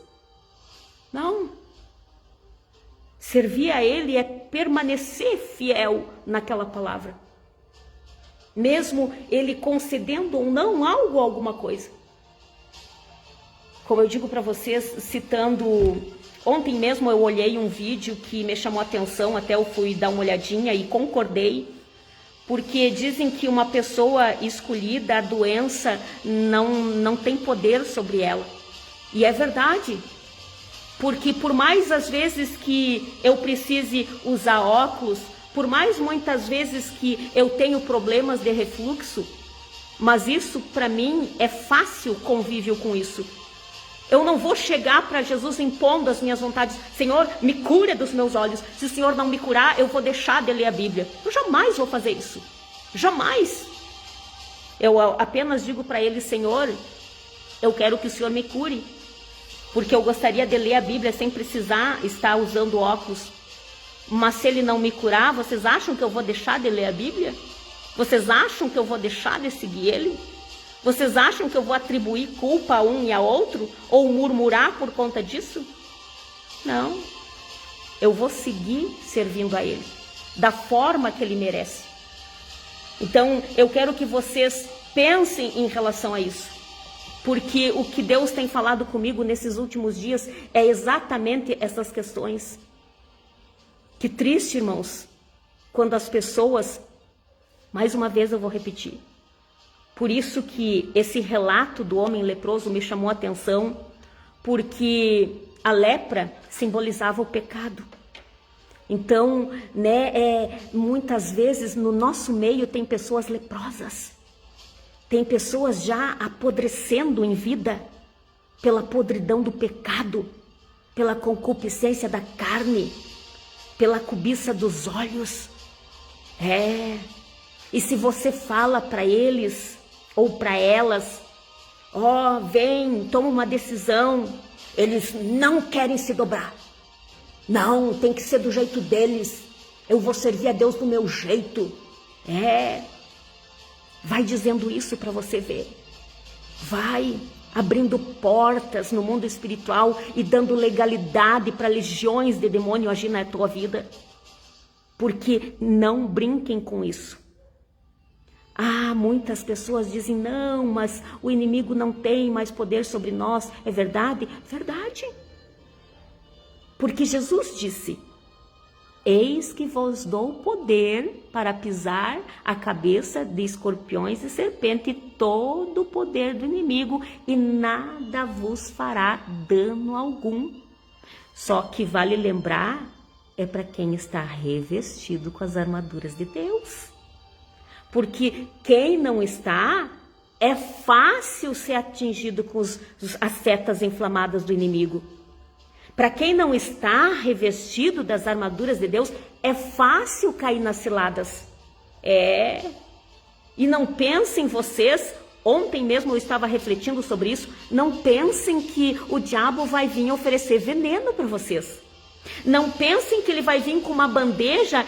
Não. Servir a Ele é permanecer fiel naquela palavra. Mesmo Ele concedendo ou não algo, alguma coisa. Como eu digo para vocês, citando... Ontem mesmo eu olhei um vídeo que me chamou a atenção, até eu fui dar uma olhadinha e concordei. Porque dizem que uma pessoa escolhida, a doença não tem poder sobre ela. E é verdade. Porque por mais às vezes que eu precise usar óculos, por mais muitas vezes que eu tenho problemas de refluxo, mas isso para mim é fácil convívio com isso. Eu não vou chegar para Jesus impondo as minhas vontades. Senhor, me cura dos meus olhos. Se o Senhor não me curar, eu vou deixar de ler a Bíblia. Eu jamais vou fazer isso. Jamais. Eu apenas digo para ele, Senhor, eu quero que o Senhor me cure. Porque eu gostaria de ler a Bíblia sem precisar estar usando óculos. Mas se ele não me curar, vocês acham que eu vou deixar de ler a Bíblia? Vocês acham que eu vou deixar de seguir ele? Vocês acham que eu vou atribuir culpa a um e a outro? Ou murmurar por conta disso? Não. Eu vou seguir servindo a ele, da forma que ele merece. Então, eu quero que vocês pensem em relação a isso. Porque o que Deus tem falado comigo nesses últimos dias é exatamente essas questões. Que triste, irmãos, quando as pessoas, mais uma vez eu vou repetir, por isso que esse relato do homem leproso me chamou a atenção, porque a lepra simbolizava o pecado. Então, muitas vezes no nosso meio tem pessoas leprosas, tem pessoas já apodrecendo em vida pela podridão do pecado, pela concupiscência da carne, pela cobiça dos olhos. E se você fala para eles ou para elas, vem, toma uma decisão, eles não querem se dobrar. Não, tem que ser do jeito deles. Eu vou servir a Deus do meu jeito. Vai dizendo isso para você ver. Vai abrindo portas no mundo espiritual e dando legalidade para legiões de demônio agir na tua vida. Porque não brinquem com isso. Muitas pessoas dizem, não, mas o inimigo não tem mais poder sobre nós. É verdade? Verdade. Porque Jesus disse: eis que vos dou poder para pisar a cabeça de escorpiões e serpente e todo o poder do inimigo, e nada vos fará dano algum. Só que vale lembrar, é para quem está revestido com as armaduras de Deus. Porque quem não está, é fácil ser atingido com as setas inflamadas do inimigo. Para quem não está revestido das armaduras de Deus, é fácil cair nas ciladas. E não pensem vocês, ontem mesmo eu estava refletindo sobre isso, não pensem que o diabo vai vir oferecer veneno para vocês. Não pensem que ele vai vir com uma bandeja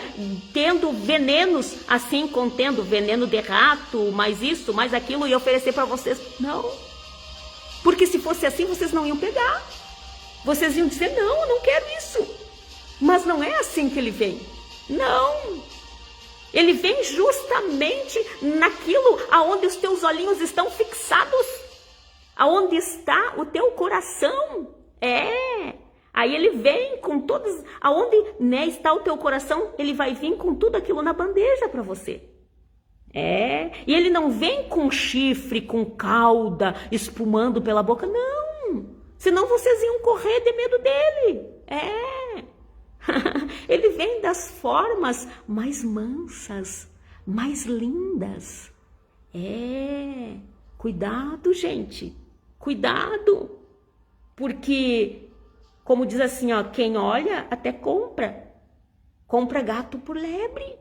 tendo venenos, assim, contendo veneno de rato, mais isso, mais aquilo, e oferecer para vocês. Não. Porque se fosse assim, vocês não iam pegar. Vocês iam dizer: não, eu não quero isso. Mas não é assim que ele vem. Não. Ele vem justamente naquilo aonde os teus olhinhos estão fixados. Aonde está o teu coração. Aí ele vem com todos, aonde está o teu coração, ele vai vir com tudo aquilo na bandeja para você. E ele não vem com chifre, com cauda, espumando pela boca, não. Senão vocês iam correr de medo dele. Ele vem das formas mais mansas, mais lindas. Cuidado, gente. Cuidado. Porque, como diz assim, ó, quem olha até compra. Compra gato por lebre.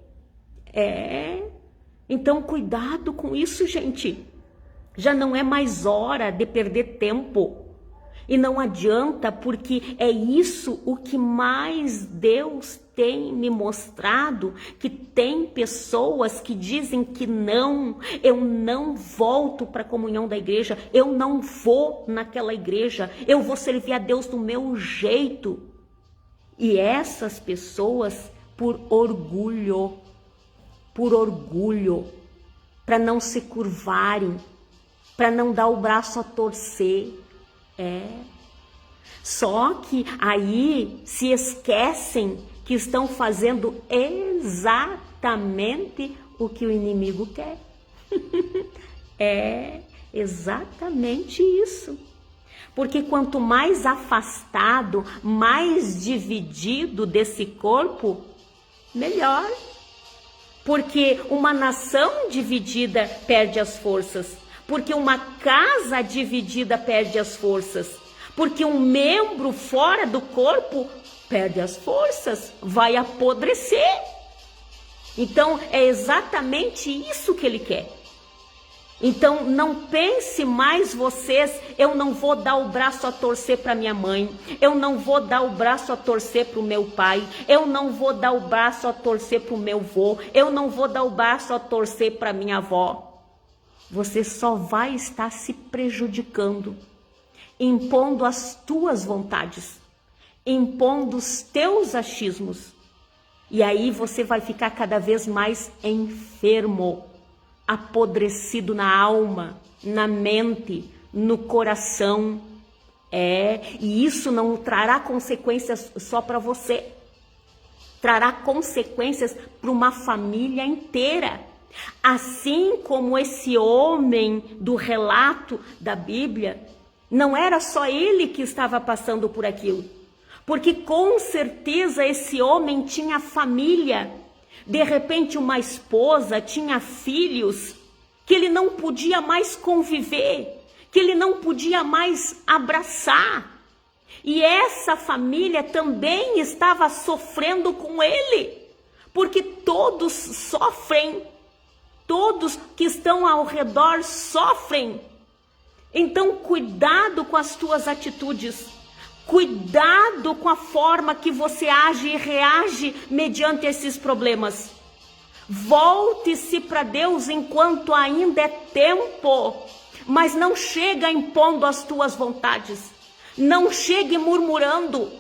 Então, cuidado com isso, gente. Já não é mais hora de perder tempo. E não adianta, porque é isso o que mais Deus tem me mostrado, que tem pessoas que dizem que não, eu não volto para a comunhão da igreja, eu não vou naquela igreja, eu vou servir a Deus do meu jeito. E essas pessoas, por orgulho, para não se curvarem, para não dar o braço a torcer, Só que aí se esquecem que estão fazendo exatamente o que o inimigo quer. Exatamente isso. Porque quanto mais afastado, mais dividido desse corpo, melhor. Porque uma nação dividida perde as forças. Porque uma casa dividida perde as forças. Porque um membro fora do corpo perde as forças, vai apodrecer. Então, é exatamente isso que ele quer. Então, não pense mais vocês, eu não vou dar o braço a torcer para minha mãe, eu não vou dar o braço a torcer para o meu pai, eu não vou dar o braço a torcer para o meu avô, eu não vou dar o braço a torcer para minha avó. Você só vai estar se prejudicando, impondo as tuas vontades, impondo os teus achismos. E aí você vai ficar cada vez mais enfermo, apodrecido na alma, na mente, no coração. E isso não trará consequências só para você. Trará consequências para uma família inteira. Assim como esse homem do relato da Bíblia, não era só ele que estava passando por aquilo. Porque com certeza esse homem tinha família. De repente uma esposa, tinha filhos, que ele não podia mais conviver, que ele não podia mais abraçar. E essa família também estava sofrendo com ele, porque todos sofrem, todos que estão ao redor sofrem. Então cuidado com as tuas atitudes, cuidado com a forma que você age e reage mediante esses problemas. Volte-se para Deus enquanto ainda é tempo, mas não chega impondo as tuas vontades, não chegue murmurando,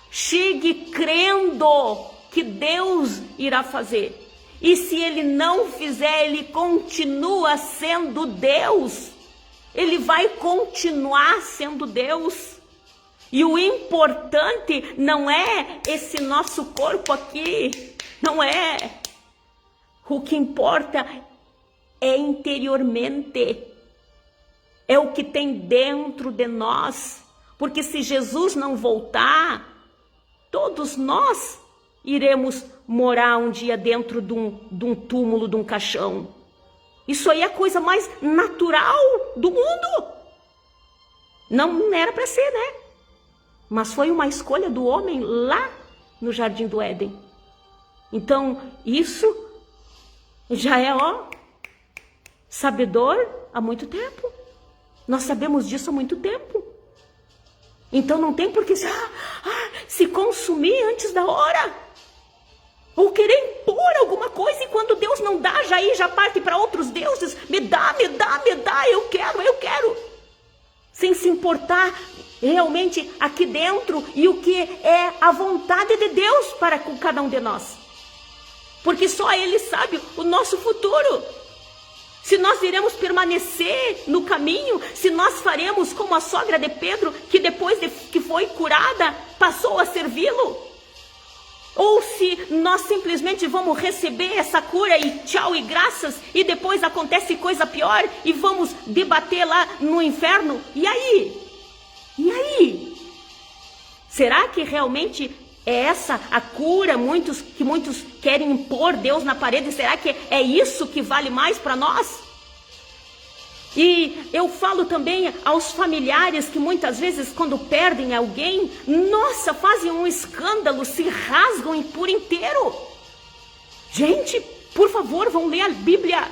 chegue crendo que Deus irá fazer. E se Ele não fizer, Ele continua sendo Deus, Ele vai continuar sendo Deus. E o importante não é esse nosso corpo aqui, não é. O que importa é interiormente, é o que tem dentro de nós. Porque se Jesus não voltar, todos nós iremos morar um dia dentro de um túmulo, de um caixão. Isso aí é a coisa mais natural do mundo. Não era para ser, né? Mas foi uma escolha do homem lá no Jardim do Éden. Então, isso já é, sabedor há muito tempo. Nós sabemos disso há muito tempo. Então não tem por que se consumir antes da hora. Ou querer impor alguma coisa e quando Deus não dá, já parte para outros deuses. Me dá, eu quero. Sem se importar realmente aqui dentro e o que é a vontade de Deus para com cada um de nós. Porque só Ele sabe o nosso futuro. Se nós iremos permanecer no caminho, se nós faremos como a sogra de Pedro, que depois de que foi curada, passou a servi-lo. Ou se nós simplesmente vamos receber essa cura e tchau e graças, e depois acontece coisa pior e vamos debater lá no inferno. E aí? E aí? Será que realmente é essa a cura que muitos querem impor Deus na parede? Será que é isso que vale mais para nós? E eu falo também aos familiares que muitas vezes quando perdem alguém, nossa, fazem um escândalo, se rasgam por inteiro. Gente, por favor, vão ler a Bíblia.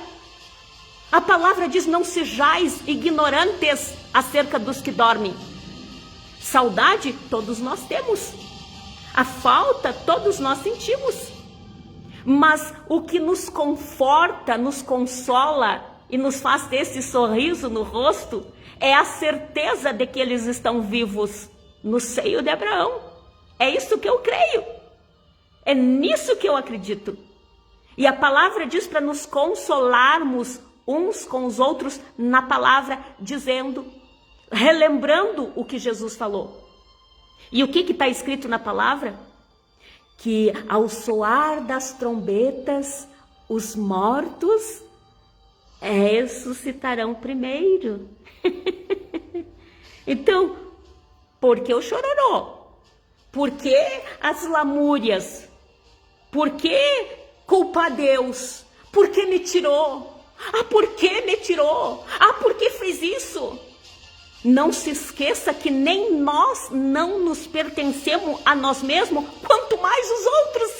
A palavra diz: não sejais ignorantes acerca dos que dormem. Saudade todos nós temos. A falta todos nós sentimos. Mas o que nos conforta, nos consola e nos faz ter esse sorriso no rosto é a certeza de que eles estão vivos no seio de Abraão. É isso que eu creio. É nisso que eu acredito. E a palavra diz para nos consolarmos uns com os outros na palavra, dizendo, relembrando o que Jesus falou. E o que está escrito na palavra? Que ao soar das trombetas, os mortos ressuscitarão primeiro. Então, por que o chororô? Por que as lamúrias? Por que culpar Deus? Por que me tirou? Por que me tirou? Por que fez isso? Não se esqueça que nem nós não nos pertencemos a nós mesmos, quanto mais os outros.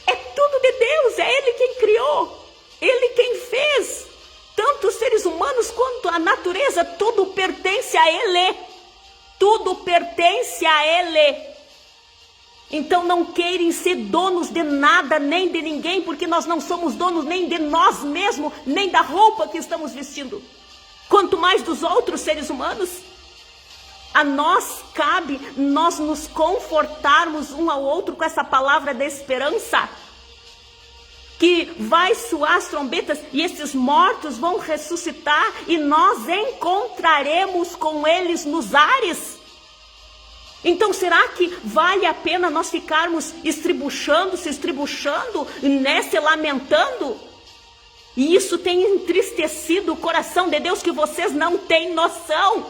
É tudo de Deus, é Ele quem criou, Ele quem fez. Tanto os seres humanos quanto a natureza, tudo pertence a Ele. Tudo pertence a Ele. Então não queiram ser donos de nada, nem de ninguém, porque nós não somos donos nem de nós mesmos, nem da roupa que estamos vestindo. Quanto mais dos outros seres humanos. A nós cabe nós nos confortarmos um ao outro com essa palavra da esperança. Que vai soar as trombetas e esses mortos vão ressuscitar e nós encontraremos com eles nos ares. Então será que vale a pena nós ficarmos se estribuchando, se lamentando? E isso tem entristecido o coração de Deus que vocês não têm noção.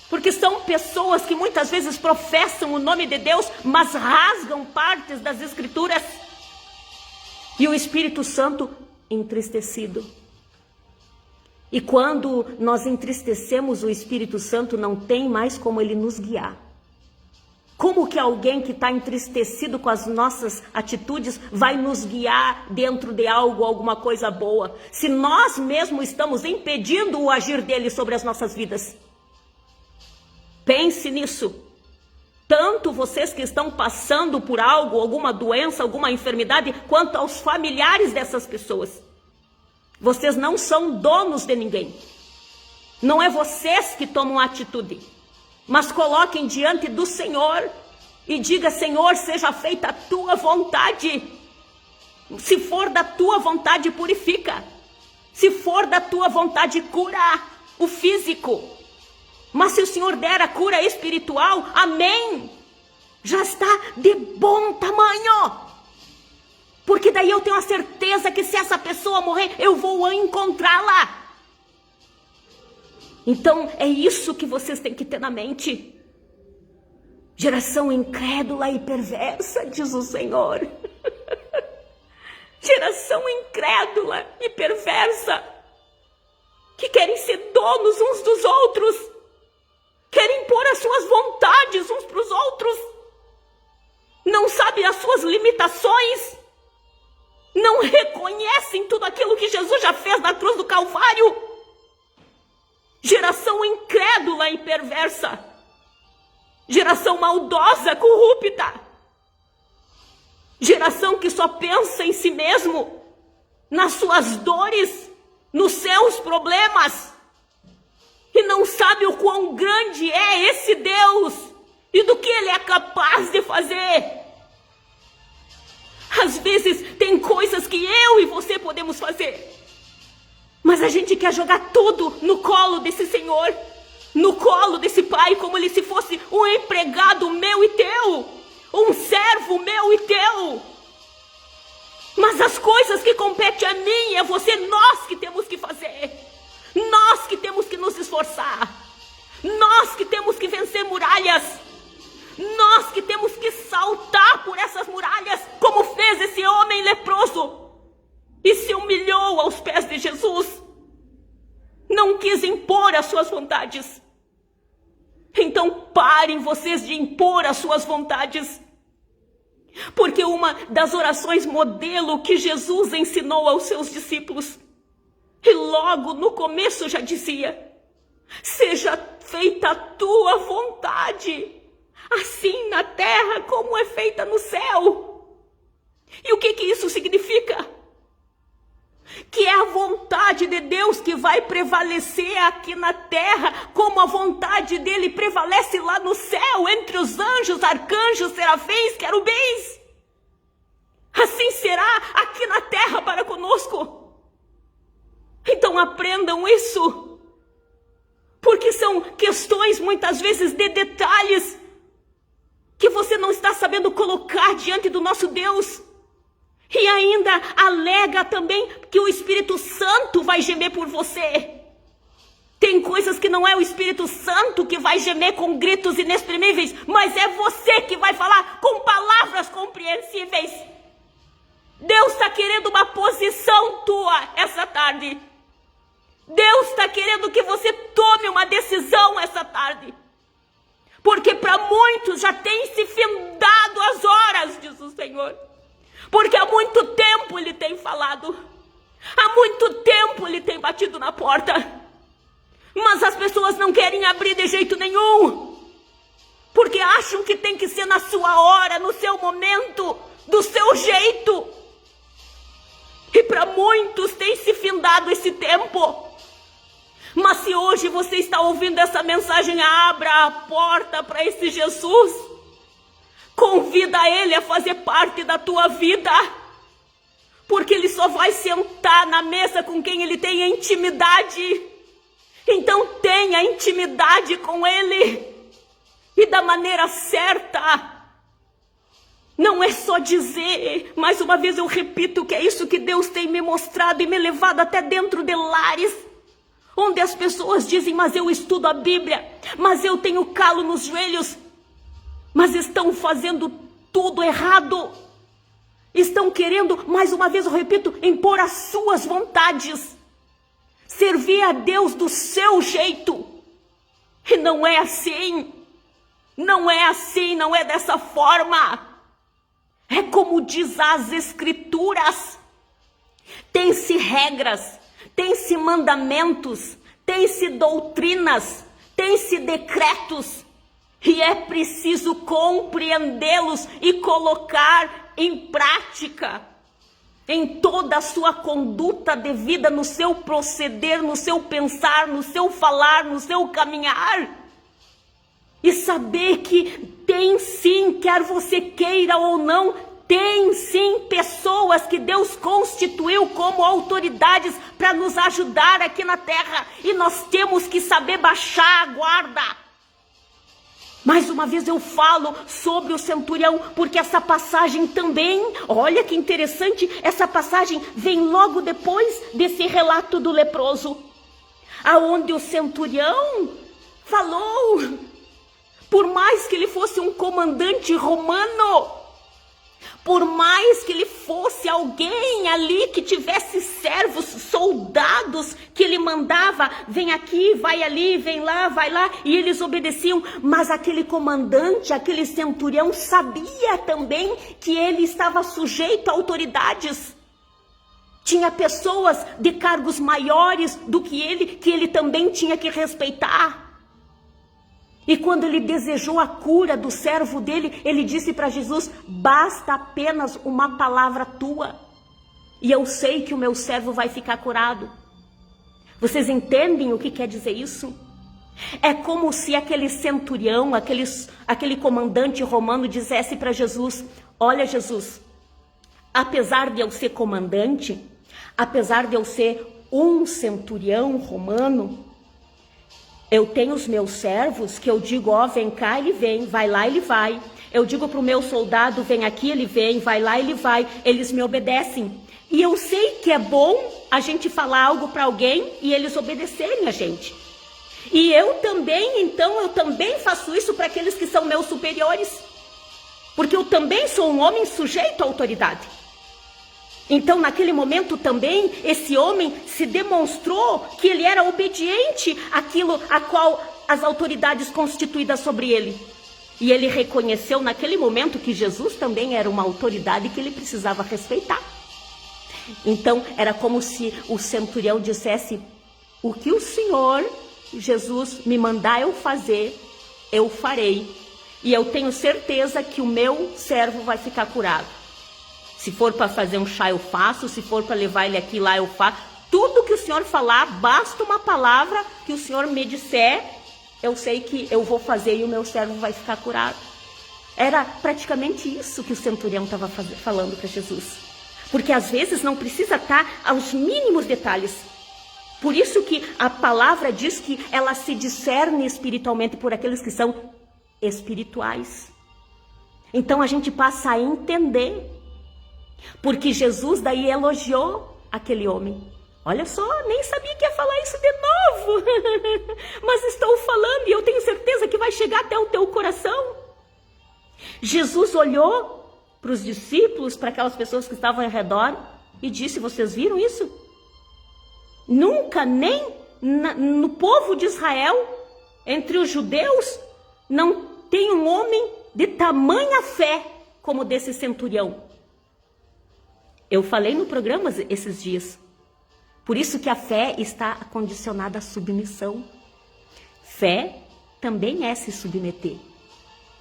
Porque são pessoas que muitas vezes professam o nome de Deus, mas rasgam partes das Escrituras. E o Espírito Santo entristecido. E quando nós entristecemos o Espírito Santo, não tem mais como ele nos guiar. Como que alguém que está entristecido com as nossas atitudes vai nos guiar dentro de algo, alguma coisa boa, se nós mesmos estamos impedindo o agir dele sobre as nossas vidas? Pense nisso. Tanto vocês que estão passando por algo, alguma doença, alguma enfermidade, quanto aos familiares dessas pessoas. Vocês não são donos de ninguém. Não é vocês que tomam atitude. Mas coloquem diante do Senhor e diga: Senhor, seja feita a tua vontade. Se for da tua vontade, purifica. Se for da tua vontade, cura o físico. Mas se o Senhor der a cura espiritual, amém, já está de bom tamanho. Porque daí eu tenho a certeza que se essa pessoa morrer, eu vou encontrá-la. Então é isso que vocês têm que ter na mente. Geração incrédula e perversa, diz o Senhor. Geração incrédula e perversa, que querem ser donos uns dos outros, querem impor as suas vontades uns para os outros, não sabem as suas limitações, não reconhecem tudo aquilo que Jesus já fez na cruz do Calvário. Geração incrédula e perversa, geração maldosa, corrupta, geração que só pensa em si mesmo, nas suas dores, nos seus problemas, e não sabe o quão grande é esse Deus e do que Ele é capaz de fazer. Às vezes tem coisas que eu e você podemos fazer, mas a gente quer jogar tudo no colo desse Senhor, no colo desse Pai, como ele se fosse um empregado meu e teu, um servo meu e teu. Mas as coisas que competem a mim e a você, nós que temos que fazer, nós que temos que nos esforçar, nós que temos que vencer muralhas, nós que temos que saltar por essas muralhas, como fez esse homem leproso, e se humilhou aos pés de Jesus, não quis impor as suas vontades. Então parem vocês de impor as suas vontades, porque uma das orações modelo que Jesus ensinou aos seus discípulos, e logo no começo já dizia: seja feita a tua vontade, assim na terra como é feita no céu. E o que isso significa? Que é a vontade de Deus que vai prevalecer aqui na terra, como a vontade dele prevalece lá no céu, entre os anjos, arcanjos, serafins, querubins. Assim será aqui na terra para conosco. Então aprendam isso, porque são questões muitas vezes de detalhes que você não está sabendo colocar diante do nosso Deus. E ainda alega também que o Espírito Santo vai gemer por você. Tem coisas que não é o Espírito Santo que vai gemer com gritos inexprimíveis, mas é você que vai falar com palavras compreensíveis. Deus está querendo uma posição tua essa tarde. Deus está querendo que você tome uma decisão essa tarde. Porque para muitos já tem se findado as horas, diz o Senhor. Porque há muito tempo ele tem falado, há muito tempo ele tem batido na porta, mas as pessoas não querem abrir de jeito nenhum, porque acham que tem que ser na sua hora, no seu momento, do seu jeito. E para muitos tem se findado esse tempo. Mas se hoje você está ouvindo essa mensagem, abra a porta para esse Jesus. Convida ele a fazer parte da tua vida, porque ele só vai sentar na mesa com quem ele tem intimidade. Então tenha intimidade com ele, e da maneira certa. Não é só dizer, mais uma vez eu repito que é isso que Deus tem me mostrado e me levado até dentro de lares, onde as pessoas dizem: mas eu estudo a Bíblia, mas eu tenho calo nos joelhos. Mas estão fazendo tudo errado. Estão querendo, mais uma vez eu repito, impor as suas vontades. Servir a Deus do seu jeito. E não é assim. Não é assim, não é dessa forma. É como diz as Escrituras. Tem-se regras, tem-se mandamentos, tem-se doutrinas, tem-se decretos. E é preciso compreendê-los e colocar em prática, em toda a sua conduta de vida, no seu proceder, no seu pensar, no seu falar, no seu caminhar. E saber que tem sim, quer você queira ou não, Tem sim pessoas que Deus constituiu como autoridades para nos ajudar aqui na terra. E nós temos que saber baixar a guarda. Mais uma vez eu falo sobre o centurião, porque essa passagem também, olha que interessante, essa passagem vem logo depois desse relato do leproso, aonde o centurião falou, por mais que ele fosse um comandante romano, por mais que ele fosse alguém ali que tivesse servos, soldados, que ele mandava, vem aqui, vai ali, vem lá, vai lá, e eles obedeciam, mas aquele comandante, aquele centurião sabia também que ele estava sujeito a autoridades. Tinha pessoas de cargos maiores do que ele também tinha que respeitar. E quando ele desejou a cura do servo dele, ele disse para Jesus, basta apenas uma palavra tua, e eu sei que o meu servo vai ficar curado. Vocês entendem o que quer dizer isso? É como se aquele centurião, aquele comandante romano dissesse para Jesus, olha Jesus, apesar de eu ser comandante, apesar de eu ser um centurião romano, eu tenho os meus servos que eu digo, ó, vem cá, ele vem, vai lá, ele vai. Eu digo para o meu soldado, vem aqui, ele vem, vai lá, ele vai. Eles me obedecem. E eu sei que é bom a gente falar algo para alguém e eles obedecerem a gente. E eu também faço isso para aqueles que são meus superiores. Porque eu também sou um homem sujeito à autoridade. Então, naquele momento também, esse homem se demonstrou que ele era obediente àquilo a qual as autoridades constituídas sobre ele. E ele reconheceu naquele momento que Jesus também era uma autoridade que ele precisava respeitar. Então, era como se o centurião dissesse, o que o Senhor, Jesus, me mandar eu fazer, eu farei. E eu tenho certeza que o meu servo vai ficar curado. Se for para fazer um chá, eu faço. Se for para levar ele aqui lá, eu faço. Tudo que o Senhor falar, basta uma palavra que o Senhor me disser, eu sei que eu vou fazer e o meu servo vai ficar curado. Era praticamente isso que o centurião estava falando para Jesus. Porque às vezes não precisa estar aos mínimos detalhes. Por isso que a palavra diz que ela se discerne espiritualmente por aqueles que são espirituais. Então a gente passa a entender. Porque Jesus daí elogiou aquele homem. Olha só, nem sabia que ia falar isso de novo. Mas estou falando e eu tenho certeza que vai chegar até o teu coração. Jesus olhou para os discípulos, para aquelas pessoas que estavam ao redor e disse, vocês viram isso? Nunca nem no povo de Israel, entre os judeus, não tem um homem de tamanha fé como desse centurião. Eu falei no programa esses dias. Por isso que a fé está condicionada à submissão. Fé também é se submeter.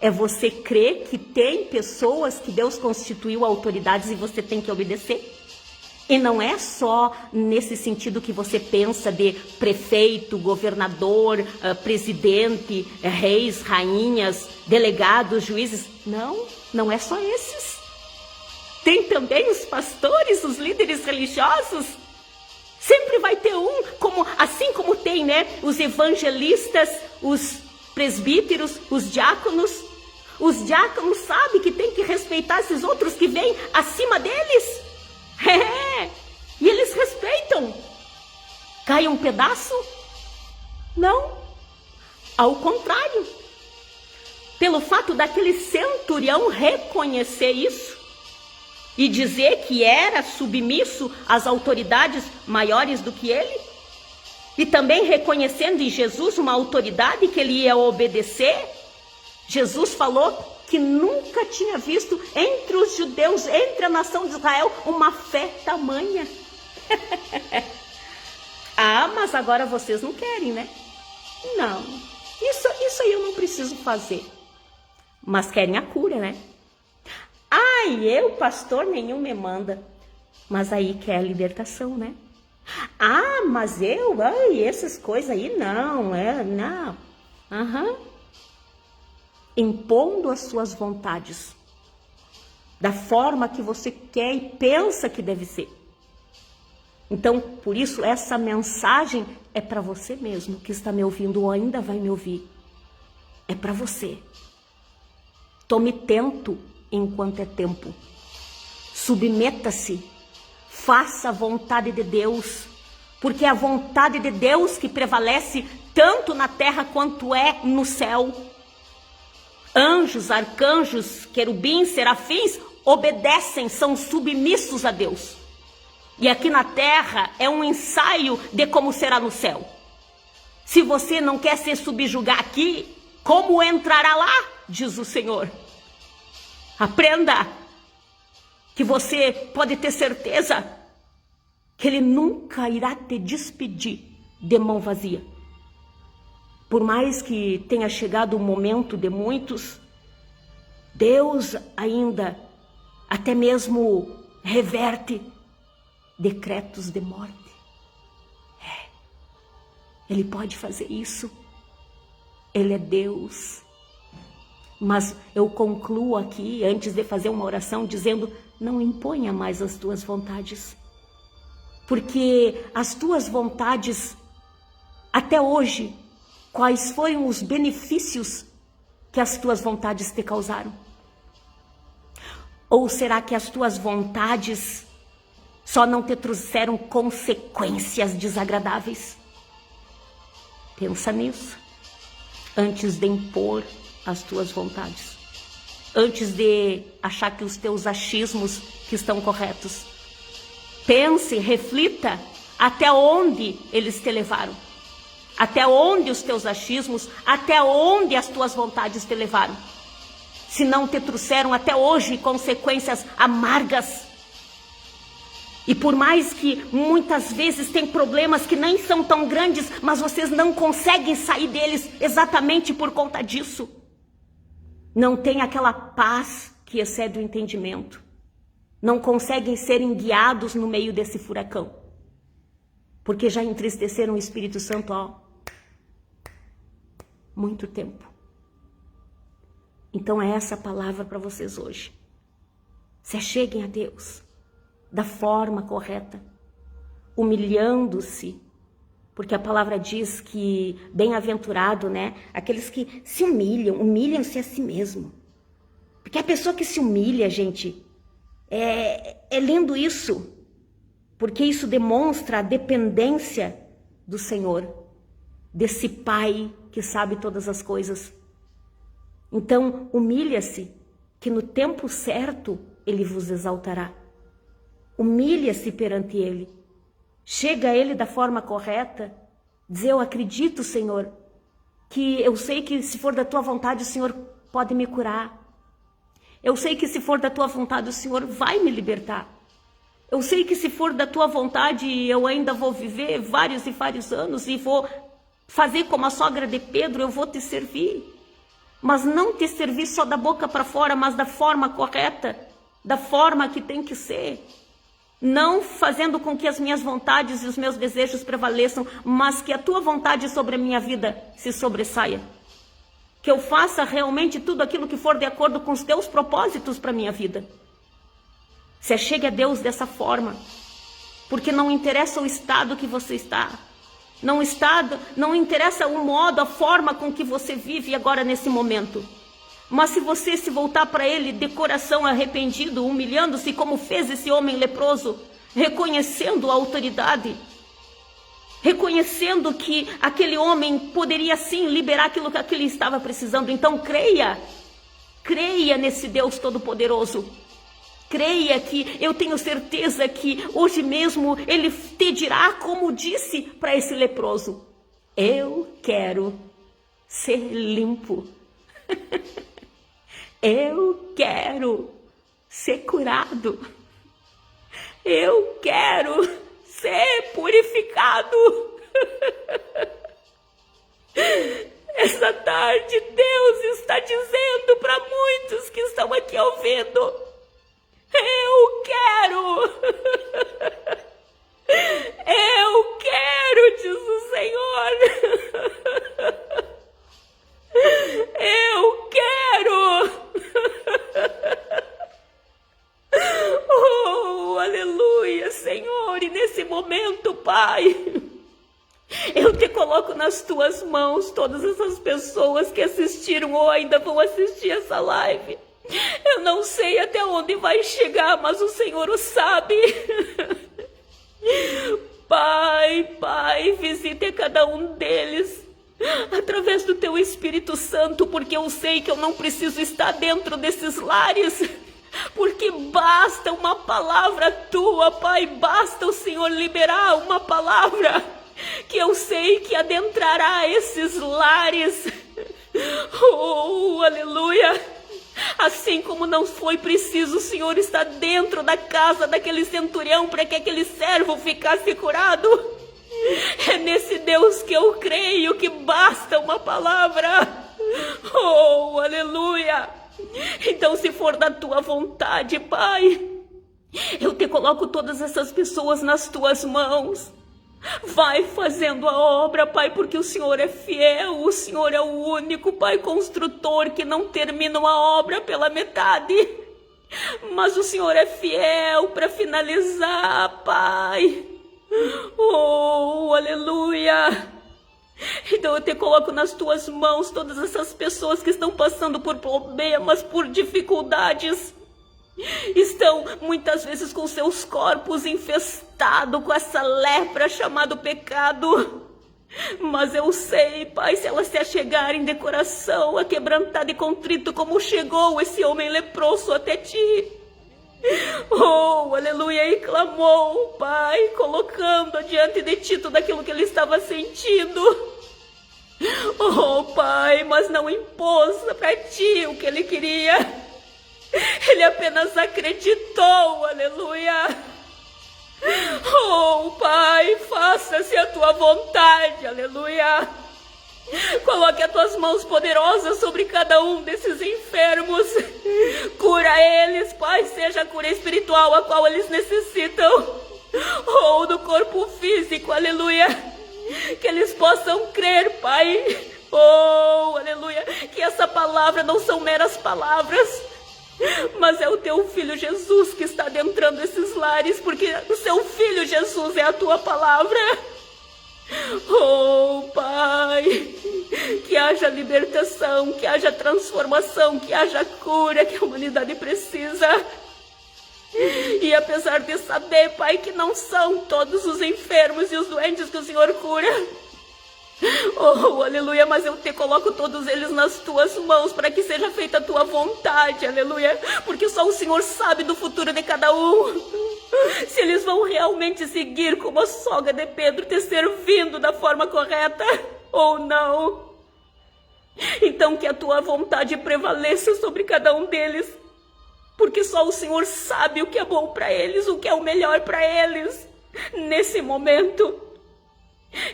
É você crer que tem pessoas que Deus constituiu autoridades e você tem que obedecer. E não é só nesse sentido que você pensa de prefeito, governador, presidente, reis, rainhas, delegados, juízes. Não, não é só esses. Tem também os pastores, os líderes religiosos. Sempre vai ter um, assim como tem, né? Os evangelistas, os presbíteros, os diáconos. Os diáconos sabem que tem que respeitar esses outros que vêm acima deles. E eles respeitam. Cai um pedaço? Não. Ao contrário. Pelo fato daquele centurião reconhecer isso, e dizer que era submisso às autoridades maiores do que ele, e também reconhecendo em Jesus uma autoridade que ele ia obedecer, Jesus falou que nunca tinha visto entre os judeus, entre a nação de Israel, uma fé tamanha. Ah, mas agora vocês não querem, né? Não, isso aí eu não preciso fazer. Mas querem a cura, né? Ai, eu, pastor, nenhum me manda. Mas aí quer a libertação, né? Ah, mas essas coisas aí, não. Impondo as suas vontades. da forma que você quer e pensa que deve ser. Então, por isso, essa mensagem é para você mesmo que está me ouvindo ou ainda vai me ouvir. É para você. Tome tento enquanto é tempo. Submeta-se. Faça a vontade de Deus. Porque é a vontade de Deus que prevalece tanto na terra quanto é no céu. Anjos, arcanjos, querubins, serafins obedecem, são submissos a Deus. E aqui na terra é um ensaio de como será no céu. Se você não quer se subjugar aqui, como entrará lá? Diz o Senhor. Aprenda que você pode ter certeza que Ele nunca irá te despedir de mão vazia. Por mais que tenha chegado o momento de muitos, Deus ainda até mesmo reverte decretos de morte. Ele pode fazer isso. Ele é Deus. Mas eu concluo aqui, antes de fazer uma oração, dizendo: não imponha mais as tuas vontades. Porque as tuas vontades, até hoje, quais foram os benefícios que as tuas vontades te causaram? Ou será que as tuas vontades só não te trouxeram consequências desagradáveis? Pensa nisso, antes de impor as tuas vontades, antes de achar que os teus achismos que estão corretos. Pense, reflita até onde eles te levaram, até onde os teus achismos, até onde as tuas vontades te levaram. Se não te trouxeram até hoje consequências amargas. E por mais que muitas vezes tem problemas que nem são tão grandes, mas vocês não conseguem sair deles exatamente por conta disso. Não tem aquela paz que excede o entendimento. Não conseguem serem guiados no meio desse furacão. Porque já entristeceram o Espírito Santo há muito tempo. Então é essa palavra para vocês hoje. Se acheguem a Deus da forma correta, humilhando-se, porque a palavra diz que bem-aventurado, né? Aqueles que se humilham, humilham-se a si mesmo. Porque a pessoa que se humilha, gente, é lindo isso, porque isso demonstra a dependência do Senhor, desse Pai que sabe todas as coisas. Então, humilha-se, que no tempo certo Ele vos exaltará. Humilha-se perante Ele. Chega a Ele da forma correta. Diz: eu acredito, Senhor, que eu sei que se for da Tua vontade, o Senhor pode me curar. Eu sei que se for da Tua vontade, o Senhor vai me libertar. Eu sei que se for da Tua vontade, eu ainda vou viver vários e vários anos e vou fazer como a sogra de Pedro, eu vou te servir. Mas não te servir só da boca para fora, mas da forma correta, da forma que tem que ser. Não fazendo com que as minhas vontades e os meus desejos prevaleçam, mas que a Tua vontade sobre a minha vida se sobressaia. Que eu faça realmente tudo aquilo que for de acordo com os Teus propósitos para a minha vida. Se achegue a Deus dessa forma, porque não interessa o estado que você está. Não interessa o modo, a forma com que você vive agora nesse momento. Mas se você se voltar para Ele de coração arrependido, humilhando-se como fez esse homem leproso, reconhecendo a autoridade, reconhecendo que aquele homem poderia sim liberar aquilo que ele estava precisando. Então creia nesse Deus Todo-Poderoso. Creia que eu tenho certeza que hoje mesmo Ele te dirá, como disse para esse leproso: eu quero ser limpo. Eu quero ser curado. Eu quero ser purificado. Essa tarde Deus está dizendo para muitos que estão aqui ouvindo: eu quero. Eu quero, diz o Senhor. Eu quero. Pai. Eu te coloco nas tuas mãos todas essas pessoas que assistiram ou ainda vão assistir essa live. Eu não sei até onde vai chegar, mas o Senhor o sabe. Pai, visite cada um deles através do teu Espírito Santo, porque eu sei que eu não preciso estar dentro desses lares, porque basta uma palavra tua, Pai, basta o Senhor liberar uma palavra que eu sei que adentrará esses lares. Oh, aleluia! Assim como não foi preciso o Senhor estar dentro da casa daquele centurião para que aquele servo ficasse curado, é nesse Deus que eu creio que basta uma palavra. Oh, aleluia! Então, se for da tua vontade, Pai, eu te coloco todas essas pessoas nas tuas mãos. Vai fazendo a obra, Pai, porque o Senhor é fiel, o Senhor é o único, Pai, construtor que não termina uma obra pela metade, mas o Senhor é fiel para finalizar, Pai. Oh, aleluia! Então eu te coloco nas tuas mãos todas essas pessoas que estão passando por problemas, por dificuldades. Estão muitas vezes com seus corpos infestados com essa lepra chamada pecado. Mas eu sei, Pai, se elas se achegarem de coração, aquebrantado e contrito, como chegou esse homem leproso até ti. Oh, aleluia, e clamou, Pai, colocando diante de ti tudo aquilo que ele estava sentindo. Oh, Pai, mas não impôs para ti o que ele queria. Ele apenas acreditou, aleluia. Oh, Pai, faça-se a tua vontade, aleluia. Coloque as tuas mãos poderosas sobre cada um desses enfermos. Cura eles, Pai, seja a cura espiritual a qual eles necessitam, ou do corpo físico, aleluia. Que eles possam crer, Pai. Oh, aleluia. Que essa palavra não são meras palavras, mas é o teu Filho Jesus que está adentrando esses lares, porque o seu Filho Jesus é a tua palavra. Oh, Pai, que haja libertação, que haja transformação, que haja cura que a humanidade precisa. E apesar de saber, Pai, que não são todos os enfermos e os doentes que o Senhor cura, oh, aleluia, mas eu te coloco todos eles nas tuas mãos para que seja feita a tua vontade, aleluia, porque só o Senhor sabe do futuro de cada um, se eles vão realmente seguir como a sogra de Pedro, te servindo da forma correta ou não. Então que a tua vontade prevaleça sobre cada um deles, porque só o Senhor sabe o que é bom para eles, o que é o melhor para eles nesse momento.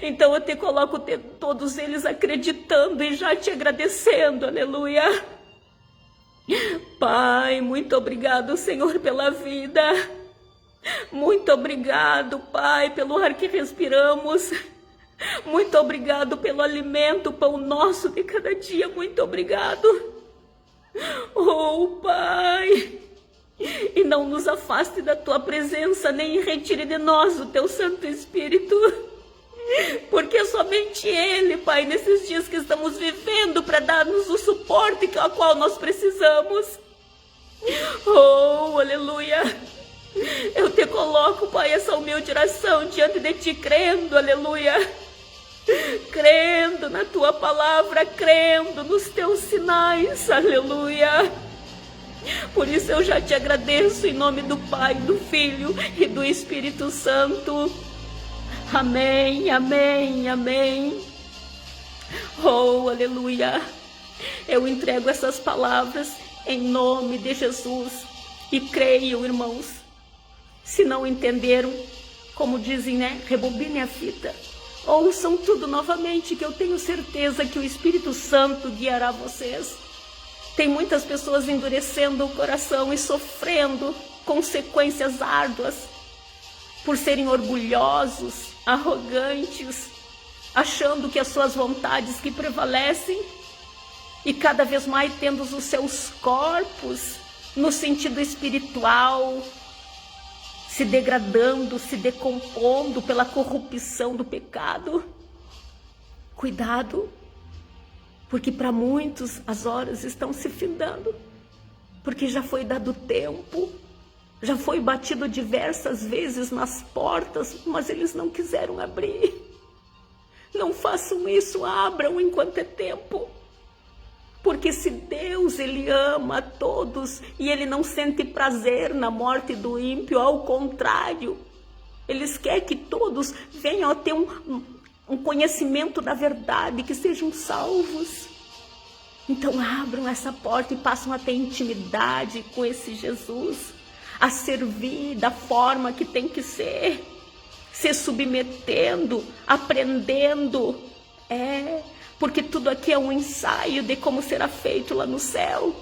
Então eu te coloco todos eles acreditando e já te agradecendo, aleluia. Pai, muito obrigado, Senhor, pela vida. Muito obrigado, Pai, pelo ar que respiramos. Muito obrigado pelo alimento, pão nosso de cada dia. Muito obrigado. Oh, Pai, e não nos afaste da tua presença, nem retire de nós o teu Santo Espírito, porque somente Ele, Pai, nesses dias que estamos vivendo, para dar-nos o suporte a qual nós precisamos. Oh, aleluia. Eu te coloco, Pai, essa humilde oração diante de ti, crendo, aleluia, crendo na tua palavra, crendo nos teus sinais, aleluia. Por isso eu já te agradeço em nome do Pai, do Filho e do Espírito Santo. Amém, amém, amém. Oh, aleluia. Eu entrego essas palavras em nome de Jesus e creio, irmãos. Se não entenderam, como dizem, né? Rebobinem a fita. Ouçam tudo novamente, que eu tenho certeza que o Espírito Santo guiará vocês. Tem muitas pessoas endurecendo o coração e sofrendo consequências árduas por serem orgulhosos, arrogantes, achando que as suas vontades que prevalecem e cada vez mais tendo os seus corpos no sentido espiritual se degradando, se decompondo pela corrupção do pecado. Cuidado, porque para muitos as horas estão se findando, porque já foi dado tempo, já foi batido diversas vezes nas portas, mas eles não quiseram abrir. Não façam isso, abram enquanto é tempo. Porque se Deus, Ele ama a todos e Ele não sente prazer na morte do ímpio, ao contrário, Ele quer que todos venham a ter um conhecimento da verdade, que sejam salvos. Então abram essa porta e passam a ter intimidade com esse Jesus, a servir da forma que tem que ser, se submetendo, aprendendo, porque tudo aqui é um ensaio de como será feito lá no céu.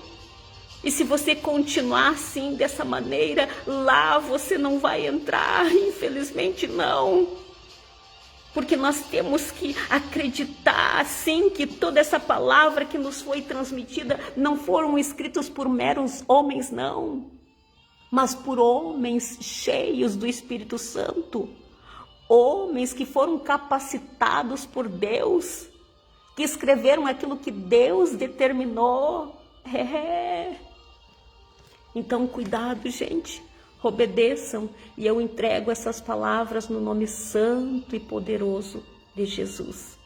E se você continuar assim, dessa maneira, lá você não vai entrar, infelizmente não. Porque nós temos que acreditar, sim, que toda essa palavra que nos foi transmitida não foram escritos por meros homens, não, mas por homens cheios do Espírito Santo, homens que foram capacitados por Deus, que escreveram aquilo que Deus determinou. Então, cuidado, gente. Obedeçam, e eu entrego essas palavras no nome santo e poderoso de Jesus.